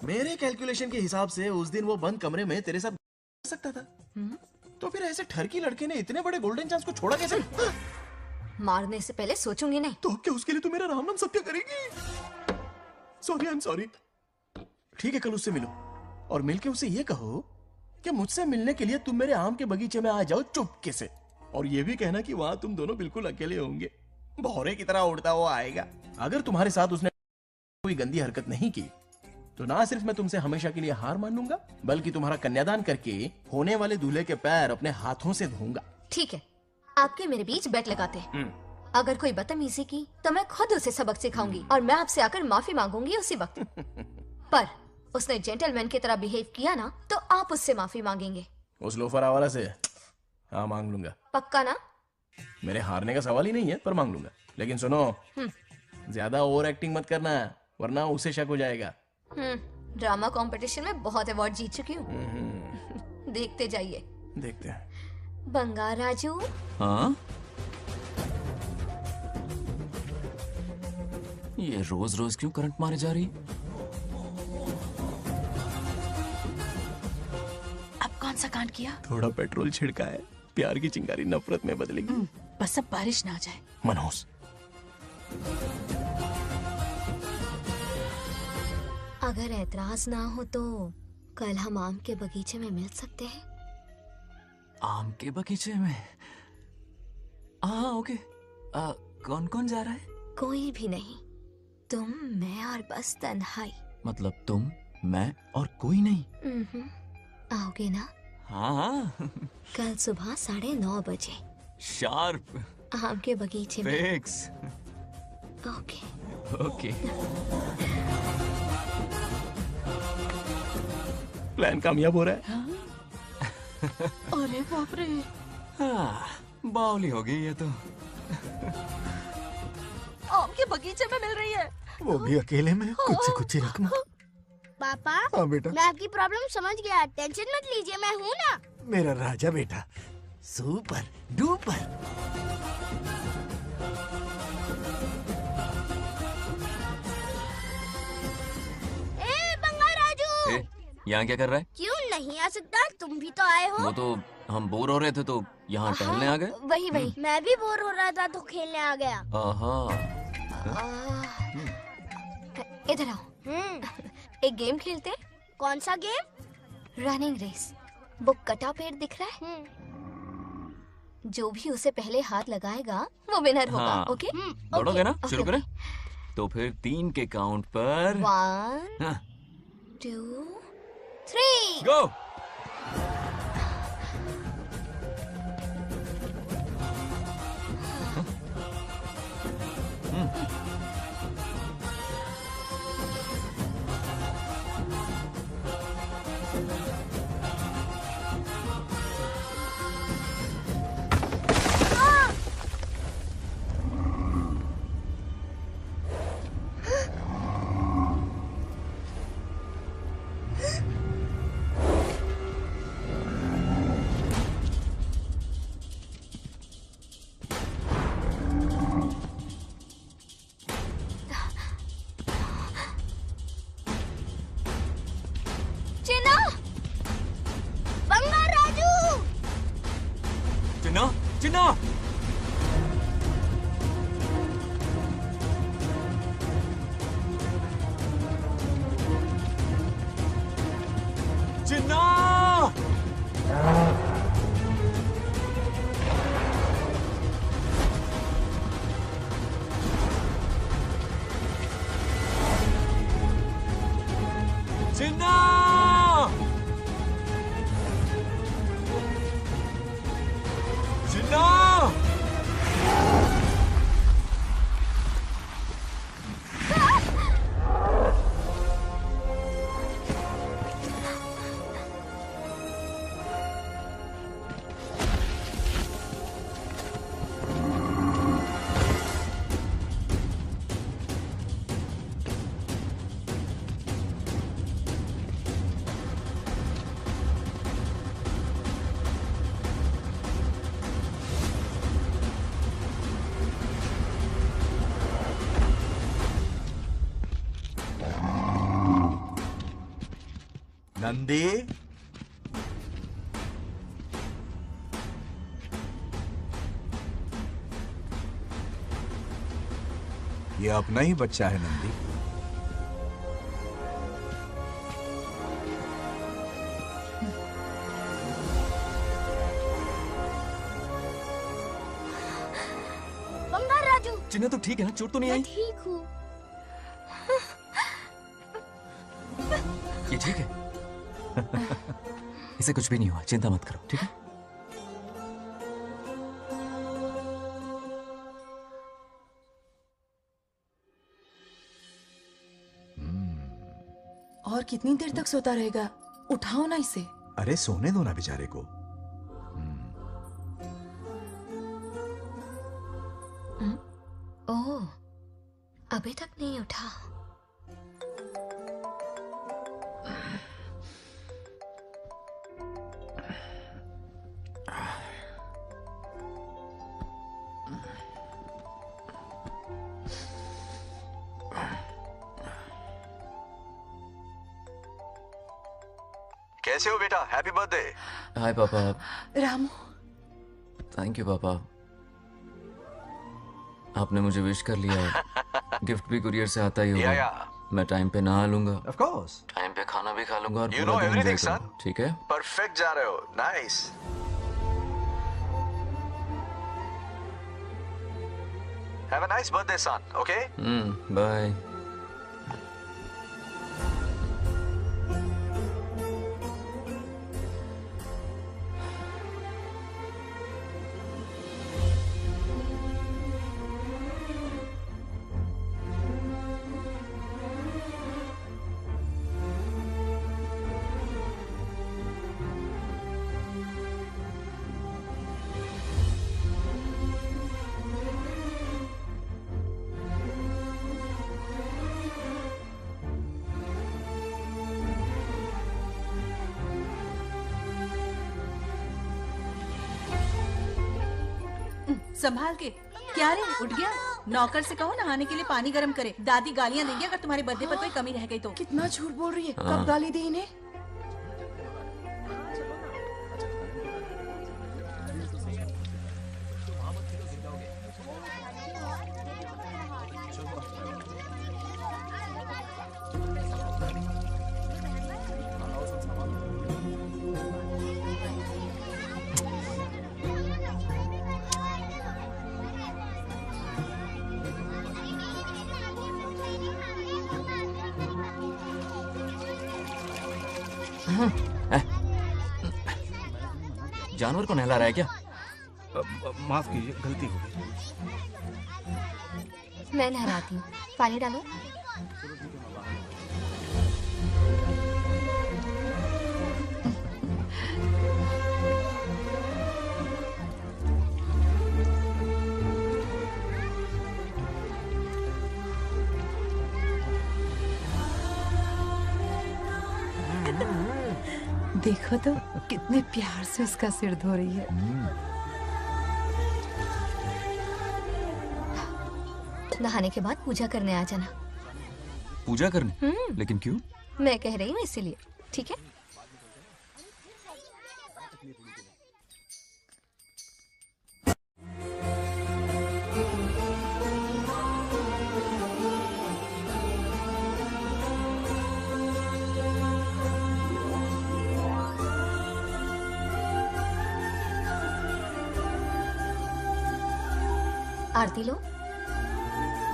मेरे कैलकुलेशन के हिसाब से उस दिन वो बंद कमरे में तेरे साथ कर सकता था। तो फिर ऐसे ठरकी लड़के ने इतने बड़े गोल्डन चांस को छोड़ा कैसे? मारने से पहले सोचूंगी नहीं। तो क्या उसके लिए तू मेरा राम नाम सत्य करेगी? Sorry, I am sorry. ठीक है, कल उससे मिलो और मिलके उसे ये कहो कि मुझसे मिलने के लिए तुम मेरे आम के बगीचे में आ जाओ चुपके से। और ये भी कहना कि वहां तुम दोनों बिल्कुल अकेले होंगे। भौरे की तरह उड़ता हुआ आएगा। अगर तुम्हारे साथ उसने कोई गंदी हरकत नहीं की तो ना सिर्फ मैं तुमसे हमेशा के लिए हार मान लूंगा, बल्कि तुम्हारा कन्यादान करके होने वाले दूल्हे के पैर अपने हाथों से धोऊंगा। ठीक है, आपके मेरे बीच बेट लगाते हैं। अगर कोई बदतमीजी की तो मैं खुद उसे सबक सिखाऊंगी और मैं आपसे आकर माफी मांगूंगी उसी वक्त। पर उसने जेंटलमैन की तरह बिहेव किया ना, तो आप उससे माफी मांगेंगे। उस लोफर आवारा से हाँ मांग लूंगा। पक्का ना? मेरे हारने का सवाल ही नहीं है, पर मांग लूंगा। लेकिन सुनो, ज्यादा ओवर एक्टिंग मत करना, वरना उसे शक हो जाएगा। ड्रामा कंपटीशन में बहुत अवार्ड जीत चुकी हूँ। देखते जाइए। देखते हैं। बंगार राजू। हाँ? ये रोज रोज क्यों करंट मारे जा रही? अब कौन सा कांड किया? थोड़ा पेट्रोल छिड़का है। प्यार की चिंगारी नफरत में बदलेगी। बस अब बारिश ना आ जाए। मनोज, अगर ऐतराज ना हो तो कल हम आम के बगीचे में मिल सकते हैं। आम के बगीचे में? हाँ ओके। कौन कौन जा रहा है? कोई भी नहीं, तुम, मैं और बस तन्हाई। मतलब तुम, मैं और कोई नहीं? आओगे ना? हाँ। कल सुबह 9:30 बजे शार्प। आम के बगीचे में। फिक्स। ओके। ओके। प्लान कामयाब हो रहा है। अरे बाप रे। हाँ, बावली हो गई ये तो। आम के बगीचे में मिल रही है। वो भी अकेले में? कुछ से कुछ ही रखना। पापा, हाँ बेटा। मैं आपकी प्रॉब्लम समझ गया, टेंशन मत लीजिए, मैं हूँ ना। मेरा राजा बेटा, सुपर डुपर। बंगार राजू, यहाँ क्या कर रहा है? क्यों नहीं आ सकता? तुम भी तो आए हो। वो तो हम बोर हो रहे थे तो यहाँ टहलने आ गए। वही मैं भी बोर हो रहा था तो खेलने आ गया। इधर आओ। एक गेम खेलते हैं। कौन सा गेम? Running race. वो कटा पेड़ दिख रहा है? जो भी उसे पहले हाथ लगाएगा वो विनर होगा। हाँ। ओके? दौड़ोगे ना? शुरू करें? तो फिर 3 के काउंट पर 1 2, 3 गो। चिन्ना, बंगाराजू, चिन्ना, चिन्ना, चिन्ना, चिन्ना, चिन्ना, नंदी, ये अपना ही बच्चा है नंदी। बंगाराजू। चिन्ना तो ठीक है ना? चोट तो नहीं आई? ठीक हूँ। ये ठीक है? इसे कुछ भी नहीं हुआ, चिंता मत करो, ठीक है? और कितनी देर तक सोता रहेगा? उठाओ ना इसे। अरे सोने दो ना बेचारे को। ओह, अभी तक नहीं उठा। कैसे हो बेटा? Happy birthday. हाय पापा। रामू, थैंक यू पापा, आपने मुझे विश कर लिया है। गिफ्ट भी कुरियर से आता ही होगा। मैं टाइम पे नहा लूंगा, ऑफ कोर्स, टाइम पे खाना भी खा लूंगा और You पूरा know दिन everything, enjoy son. करूंगा, ठीक है? परफेक्ट जा रहे हो। Nice. Have a nice birthday son, okay? Bye. संभाल के। क्या रे, उठ गया? नौकर से कहो नहाने के लिए पानी गर्म करे। दादी गालियां देंगे अगर तुम्हारे बर्थडे पर कोई कमी रह गई तो। कितना झूठ बोल रही है। हाँ। कब गाली दी इन्हें? जानवर को नहला रहा है क्या? माफ कीजिए, गलती हो गई। मैं नहलाती हूँ, पानी डालो। देखो तो कितने प्यार से उसका सिर धो रही है। नहाने के बाद पूजा करने आ जाना। पूजा करने? लेकिन क्यों? मैं कह रही हूँ इसीलिए, ठीक है? आरती लो।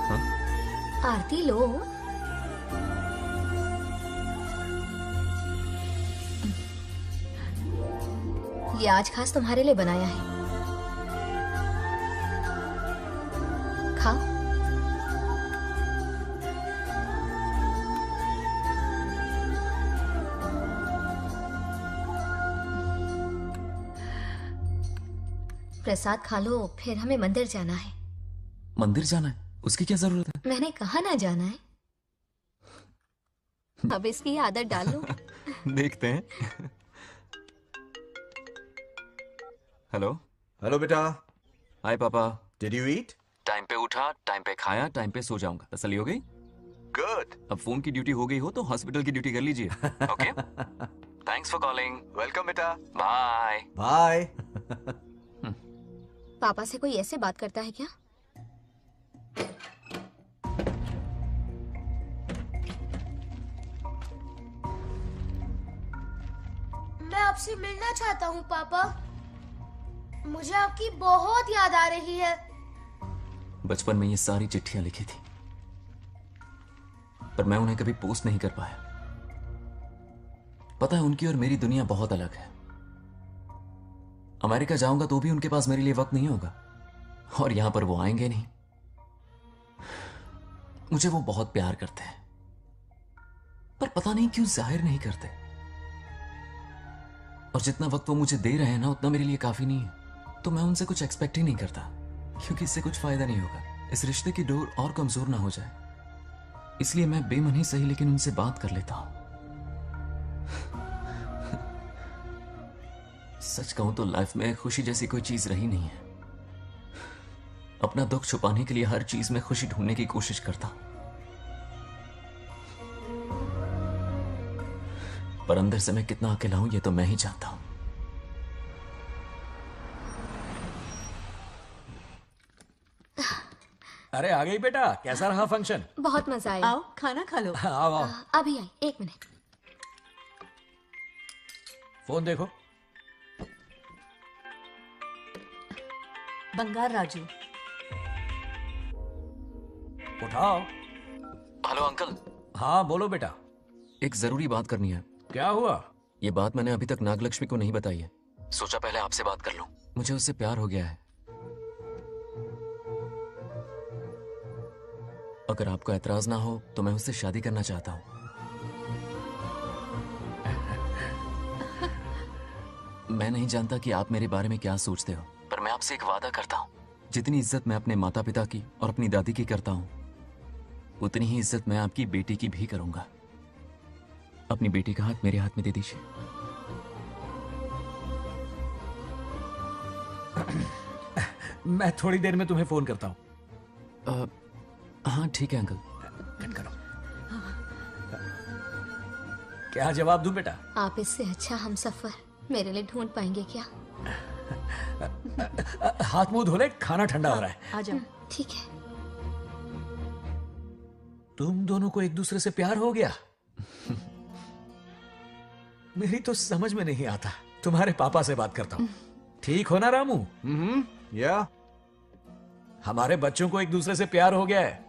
हाँ? आरती लो। ये आज खास तुम्हारे लिए बनाया है, खाओ। प्रसाद खा लो, फिर हमें मंदिर जाना है। मंदिर जाना है? उसकी क्या जरूरत है? मैंने कहा ना जाना है। अब इसकी आदत डाल लो। देखते हैं। हेलो। हेलो बेटा। हाय पापा। Did you eat? टाइम पे उठा, टाइम पे खाया, टाइम पे सो जाऊंगा। तसल्ली हो गई? गुड। अब फोन की ड्यूटी हो गई हो तो हॉस्पिटल की ड्यूटी कर लीजिए। Okay? Thanks for calling. Welcome बेटा। बाय। बाय। पापा से कोई ऐसे बात करता है क्या? मैं आपसे मिलना चाहता हूँ पापा। मुझे आपकी बहुत याद आ रही है। बचपन में ये सारी चिट्ठियां लिखी थी, पर मैं उन्हें कभी पोस्ट नहीं कर पाया। पता है, उनकी और मेरी दुनिया बहुत अलग है। अमेरिका जाऊंगा तो भी उनके पास मेरे लिए वक्त नहीं होगा, और यहां पर वो आएंगे नहीं। मुझे वो बहुत प्यार करते हैं, पर पता नहीं क्यों जाहिर नहीं करते। और जितना वक्त वो मुझे दे रहे हैं ना, उतना मेरे लिए काफी नहीं है। तो मैं उनसे कुछ एक्सपेक्ट ही नहीं करता, क्योंकि इससे कुछ फायदा नहीं होगा। इस रिश्ते की डोर और कमजोर ना हो जाए, इसलिए मैं बेमन ही सही लेकिन उनसे बात कर लेता हूं। सच कहूं तो लाइफ में खुशी जैसी कोई चीज रही नहीं है। अपना दुख छुपाने के लिए हर चीज में खुशी ढूंढने की कोशिश करता हूं, पर अंदर से मैं कितना अकेला हूं ये तो मैं ही जानता हूं। अरे आ गई बेटा, कैसा रहा फंक्शन? बहुत मजा आया। आओ खाना खा लो। आओ आओ। अभी आई, एक मिनट। फोन देखो। बंगार राजू। उठाओ। Hello uncle. हाँ बोलो बेटा। एक जरूरी बात करनी है। क्या हुआ? ये बात मैंने अभी तक नागलक्ष्मी को नहीं बताई है। सोचा पहले आपसे बात कर लूं। मुझे उससे प्यार हो गया है। अगर आपको ऐतराज ना हो तो मैं उससे शादी करना चाहता हूं। मैं नहीं जानता कि आप मेरे बारे में क्या सोचते हो, पर मैं आपसे एक वादा करता हूं। जितनी इज्जत मैं अपने माता पिता की और अपनी दादी की करता हूं, उतनी ही इज्जत मैं आपकी बेटी की भी करूंगा। अपनी बेटी का हाथ मेरे हाथ में दे दीजिए। मैं थोड़ी देर में तुम्हें फोन करता हूं। हाँ ठीक है अंकल। कट करो। क्या जवाब दूं बेटा? आप इससे अच्छा हम सफर मेरे लिए ढूंढ पाएंगे क्या? हाथ मुंह धो ले, खाना ठंडा हो रहा है। आ जाओ। ठीक है। तुम दोनों को एक दूसरे से प्यार हो गया? मेरी तो समझ में नहीं आता। तुम्हारे पापा से बात करता हूँ। ठीक हो ना रामू? या हमारे बच्चों को एक दूसरे से प्यार हो गया है।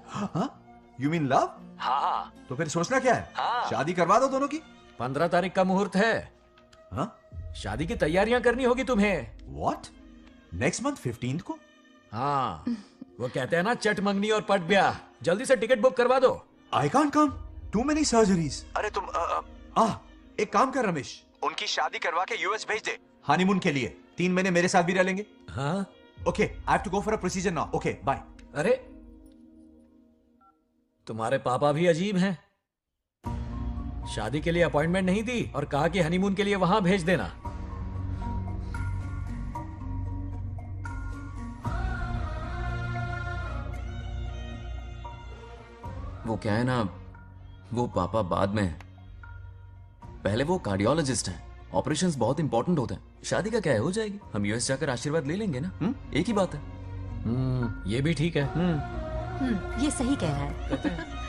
You mean love? हाँ। तो फिर सोचना क्या है? शादी करवा दो दोनों की। 15 तारीख का मुहूर्त है। हाँ? शादी की तैयारियां करनी होगी तुम्हें। What? नेक्स्ट मंथ 15 को? हाँ, वो कहते हैं ना चट मंगनी और पट ब्याह। जल्दी से टिकट बुक करवा दो। I can't come. Too many surgeries. अरे तुम एक काम कर रमेश, उनकी शादी करवा के यूएस भेज दे हनीमून के लिए। 3 महीने मेरे साथ भी रह लेंगे। हाँ okay, I have to go for a procedure now. Okay bye. अरे तुम्हारे पापा भी अजीब हैं। शादी के लिए अपॉइंटमेंट नहीं दी और कहा कि हनीमून के लिए वहां भेज देना। वो क्या है ना, वो पापा बाद में, पहले वो कार्डियोलॉजिस्ट हैं। ऑपरेशंस बहुत इंपॉर्टेंट होते हैं। शादी का क्या है, हो जाएगी। हम यूएस जाकर आशीर्वाद ले लेंगे ना। एक ही बात है। ये भी ठीक है। ये सही कह रहा है।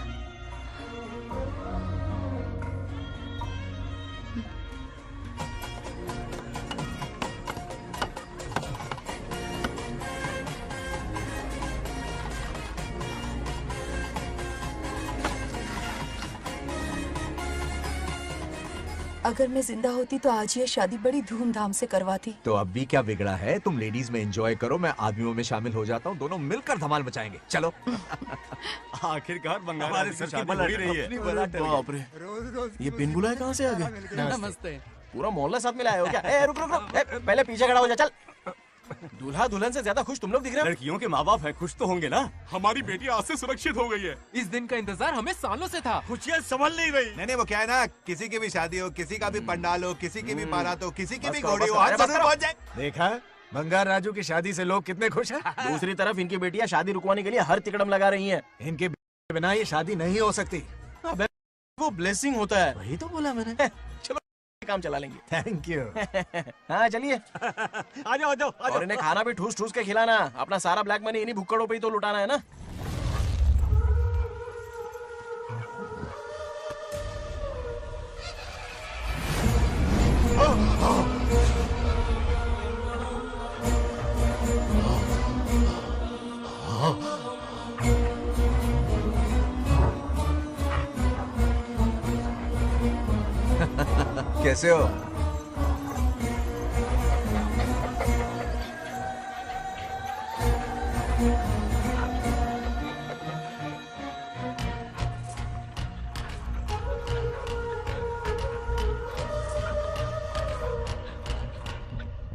अगर मैं जिंदा होती तो आज ये शादी बड़ी धूमधाम से करवाती। तो अब भी क्या बिगड़ा है, तुम लेडीज में एंजॉय करो, मैं आदमियों में शामिल हो जाता हूँ, दोनों मिलकर धमाल मचाएंगे। चलो। आखिरकार बंगाल हमारे सर की बल हो रही है। बाप रे, ये बिन बुलाए कहाँ से आ गए? नमस्ते। पूरा मोहल्ला साथ में लाए हो क्या? ए, रुक रुक रुक, ए, पहले पीछे खड़ा हो जा। चल। दूल्हा दुल्हन से ज्यादा खुश तुम लोग दिख रहे हो। लड़कियों के माँ बाप है, खुश तो होंगे ना। हमारी बेटी आज से सुरक्षित हो गई है। इस दिन का इंतजार हमें सालों से था। खुशियाँ संभल नहीं रही। नहीं वो क्या है ना, किसी की भी शादी हो, किसी का भी पंडाल हो, किसी की भी बारात हो, किसी की भी बस करो, घोड़ी हो, बस आज करो, जरूर पहुंच जाए। देखा, बंगार राजू की शादी से लोग कितने खुश हैं। दूसरी तरफ इनकी बेटियां शादी रुकवाने के लिए हर तिकड़म लगा रही हैं। इनके बिना ये शादी नहीं हो सकती। अबे वो ब्लेसिंग होता है। वही तो बोला मैंने। चलो काम चला लेंगे। Thank you. हाँ चलिए। आ जाओ आ जाओ। और इन्हें खाना भी ठूस ठूस के खिलाना। अपना सारा ब्लैक मनी इन्हीं भुक्कड़ों पे ही तो लुटाना है ना। कैसे हो?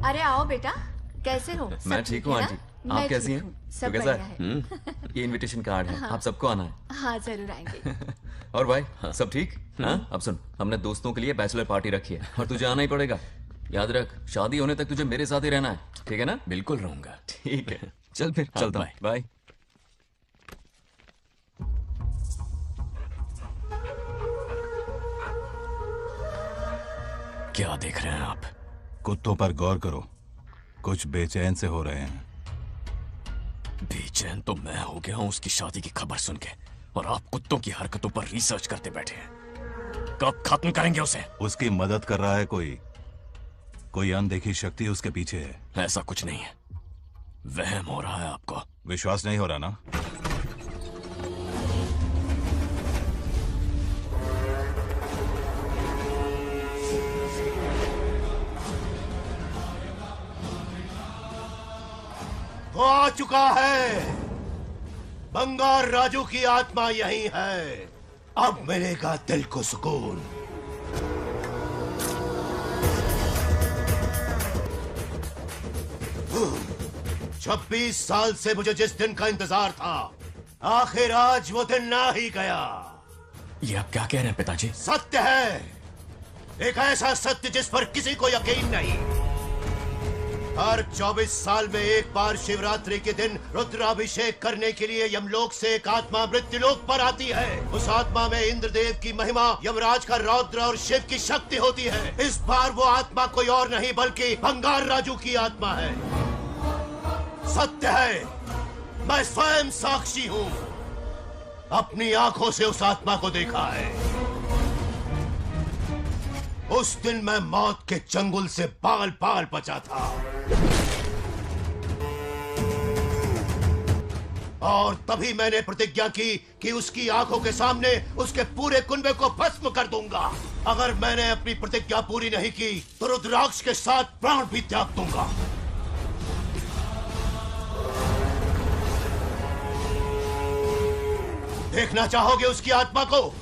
अरे आओ बेटा, कैसे हो? मैं ठीक हूँ आंटी, आप कैसी हैं? सब तो कैसा बढ़िया है? ये इनविटेशन कार्ड है, आप सबको आना है। हाँ जरूर आएंगे। और भाई सब ठीक? हाँ? अब सुन, हमने दोस्तों के लिए बैचलर पार्टी रखी है और तुझे आना ही पड़ेगा। याद रख, शादी होने तक तुझे मेरे साथ ही रहना है, ठीक है ना? बिल्कुल रहूंगा। ठीक है, चल फिर चलता हूँ। बाय। क्या देख रहे हैं आप? कुत्तों पर गौर करो, कुछ बेचैन से हो रहे हैं। बेचैन तो मैं हो गया हूं उसकी शादी की खबर सुन के, और आप कुत्तों की हरकतों पर रिसर्च करते बैठे हैं। कब खत्म करेंगे उसे? उसकी मदद कर रहा है कोई अनदेखी शक्ति उसके पीछे है। ऐसा कुछ नहीं है, वहम हो रहा है आपको। विश्वास नहीं हो रहा ना? वो आ चुका है। बंगार राजू की आत्मा यही है। अब मिलेगा दिल को सुकून। छब्बीस साल से मुझे जिस दिन का इंतजार था, आखिर आज वो दिन ना ही गया। ये आप क्या कह रहे हैं पिताजी? सत्य है, एक ऐसा सत्य जिस पर किसी को यकीन नहीं। हर 24 साल में एक बार शिवरात्रि के दिन रुद्राभिषेक करने के लिए यमलोक से एक आत्मा मृत्युलोक पर आती है। उस आत्मा में इंद्रदेव की महिमा, यमराज का रौद्र और शिव की शक्ति होती है। इस बार वो आत्मा कोई और नहीं बल्कि बंगार राजू की आत्मा है। सत्य है, मैं स्वयं साक्षी हूँ, अपनी आंखों से उस आत्मा को देखा है। उस दिन मैं मौत के चंगुल से बाल बाल बचा था। और तभी मैंने प्रतिज्ञा की कि उसकी आंखों के सामने उसके पूरे कुनबे को भस्म कर दूंगा। अगर मैंने अपनी प्रतिज्ञा पूरी नहीं की तो रुद्राक्ष के साथ प्राण भी त्याग दूंगा। देखना चाहोगे उसकी आत्मा को?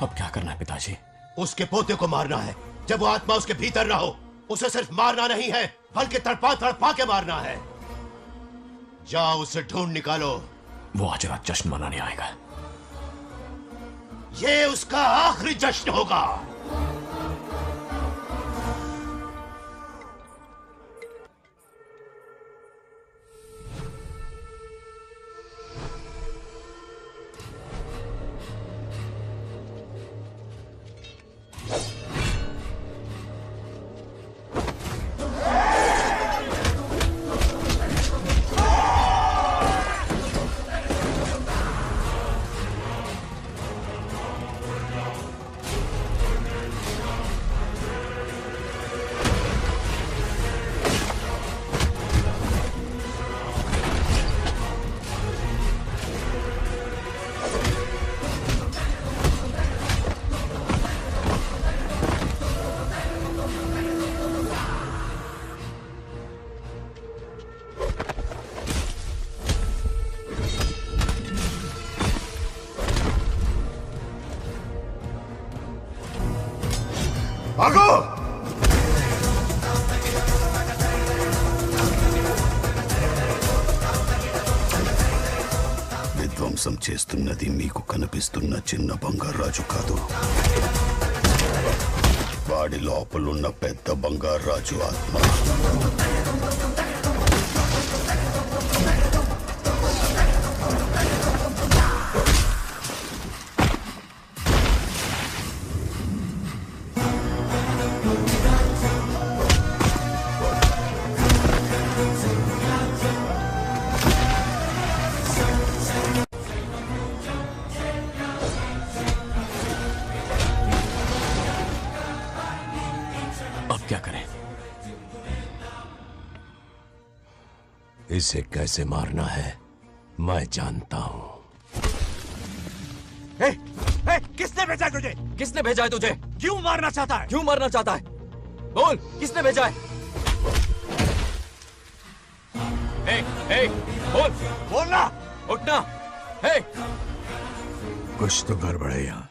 अब क्या करना है पिताजी? उसके पोते को मारना है। जब वो आत्मा उसके भीतर ना हो, उसे सिर्फ मारना नहीं है बल्कि तड़पा तड़पा के मारना है। जाओ उसे ढूंढ निकालो। वो आज रात जश्न मनाने आएगा। ये उसका आखिरी जश्न होगा। भागो! విధ్వంసం చేస్తున్నది మీకు కనిపిస్తున్న చిన్న బంగారాజు కాదు, వాడి లోపలున్న పెద్ద బంగారాజు ఆత్మ. इसे कैसे मारना है मैं जानता हूं। किसने भेजा है तुझे? किसने भेजा है तुझे? क्यों मारना चाहता है? क्यों मारना चाहता है? बोल, किसने भेजा है? बोल, बोलना, उठना। कुछ तो गड़बड़ है यहाँ।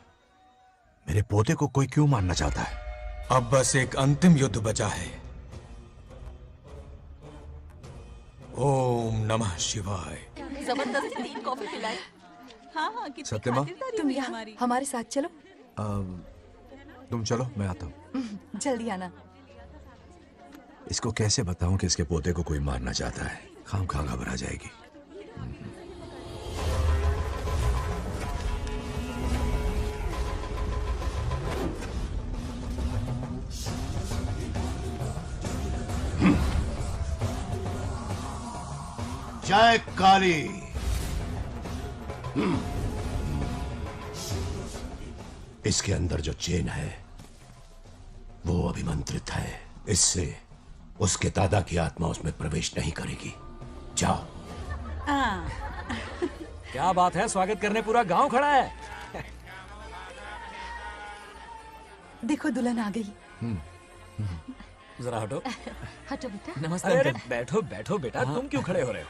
मेरे पोते को कोई क्यों मारना चाहता है? अब बस एक अंतिम युद्ध बचा है। ओम नमः शिवाय। जबरदस्ती 3 कॉफी पिलाई। हाँ हाँ, कितनी सत्यमा? खातिरदारी तुम हुई यहाँ हमारी। हमारे साथ चलो। तुम चलो, मैं आता हूँ। जल्दी आना। इसको कैसे बताऊं कि इसके पोते को कोई मारना चाहता है? खामखा घबरा जाएगी। जय काली। इसके अंदर जो चेन है वो अभिमंत्रित है। इससे उसके दादा की आत्मा उसमें प्रवेश नहीं करेगी। जाओ। क्या बात है, स्वागत करने पूरा गांव खड़ा है। देखो दुल्हन आ गई। जरा हटो। हटो बेटा। नमस्ते अरे बैठो बैठो बेटा, तुम क्यों खड़े हो रहे हो?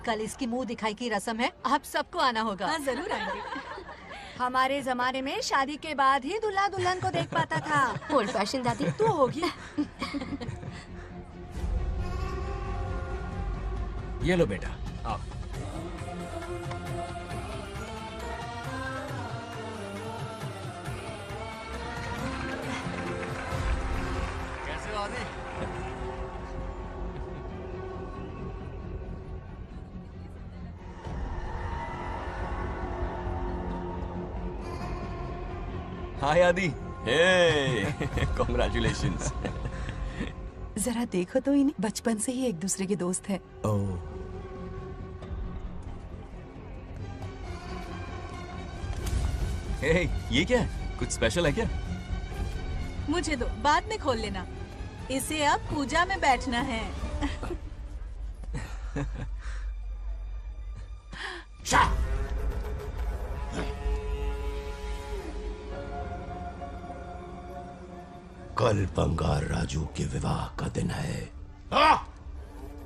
कल इसकी मुंह दिखाई की रस्म है, आप सबको आना होगा। हाँ जरूर आएंगे। हमारे जमाने में शादी के बाद ही दूल्हा दुल्हन को देख पाता था। ओल्ड फैशन दादी तू होगी। ये लो बेटा, आओ। कैसे हो आदि? हाय आदि। हे कॉन्ग्रेचुलेशंस। जरा देखो तो इन्हें, बचपन से ही एक दूसरे के दोस्त हैं। ओह। हे, ये क्या है? कुछ स्पेशल है क्या? मुझे दो, बाद में खोल लेना। इसे अब पूजा में बैठना है। कल बंगार राजू के विवाह का दिन है।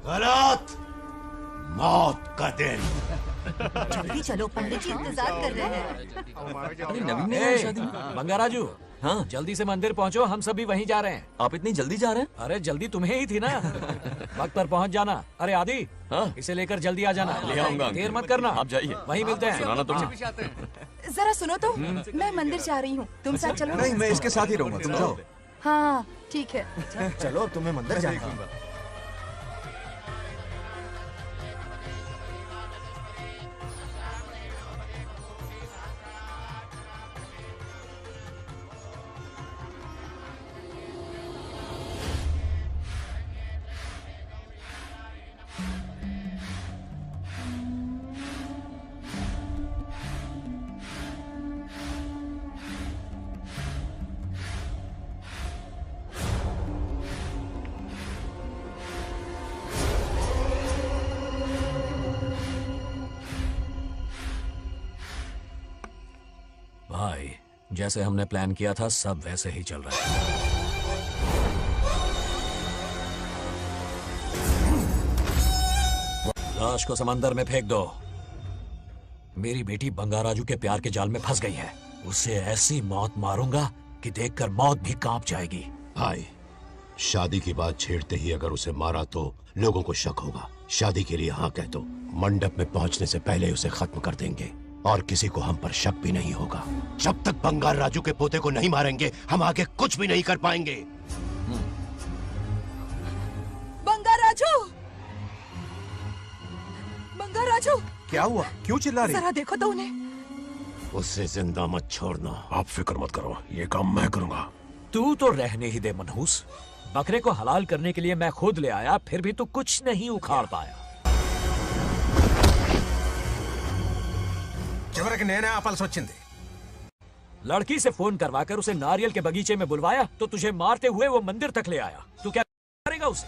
गलत, मौत का दिन। जल्दी चलो, पंडित जी इंतजार कर रहे हैं। अरे नवीन ने कहा शादी में। बंगाराजू, हाँ जल्दी से मंदिर पहुंचो, हम सभी वहीं जा रहे हैं। आप इतनी जल्दी जा रहे हैं? अरे जल्दी तुम्हें ही थी ना। वक्त पर पहुंच जाना। अरे आदि, हाँ इसे लेकर जल्दी आ जाना। ले आऊंगा। देर मत करना, आप जाइए। वहीं मिलते हैं। सुनाना तो जरा सुनो तो, मैं मंदिर जा रही हूँ, तुम साथ चलो। नहीं, मैं इसके साथ ही रहूंगा, तुम जाओ। हाँ ठीक है। चलो, अब तुम्हें मंदिर जाना है। भाई, जैसे हमने प्लान किया था सब वैसे ही चल रहा है। लाश को समंदर में फेंक दो। मेरी बेटी बंगाराजू के प्यार के जाल में फंस गई है। उसे ऐसी मौत मारूंगा कि देखकर मौत भी कांप जाएगी। भाई, शादी की बात छेड़ते ही अगर उसे मारा तो लोगों को शक होगा। शादी के लिए हाँ कह दो, मंडप में पहुंचने से पहले उसे खत्म कर देंगे और किसी को हम पर शक भी नहीं होगा। जब तक बंगार राजू के पोते को नहीं मारेंगे, हम आगे कुछ भी नहीं कर पाएंगे। बंगार राजू, बंगार राजू। क्या हुआ? क्यों चिल्ला रही? जरा देखो तो उन्हें। उससे जिंदा मत छोड़ना। आप फिक्र मत करो, ये काम मैं करूंगा। तू तो रहने ही दे मनहूस। बकरे को हलाल करने के लिए मैं खुद ले आया, फिर भी तू कुछ नहीं उखाड़ पाया। చివరికి నేనే ఆపాల్సి వచ్చింది। लड़की से फोन करवाकर उसे नारियल के बगीचे में बुलवाया तो तुझे मारते हुए वो मंदिर तक ले आया। तू क्या करेगा उसे?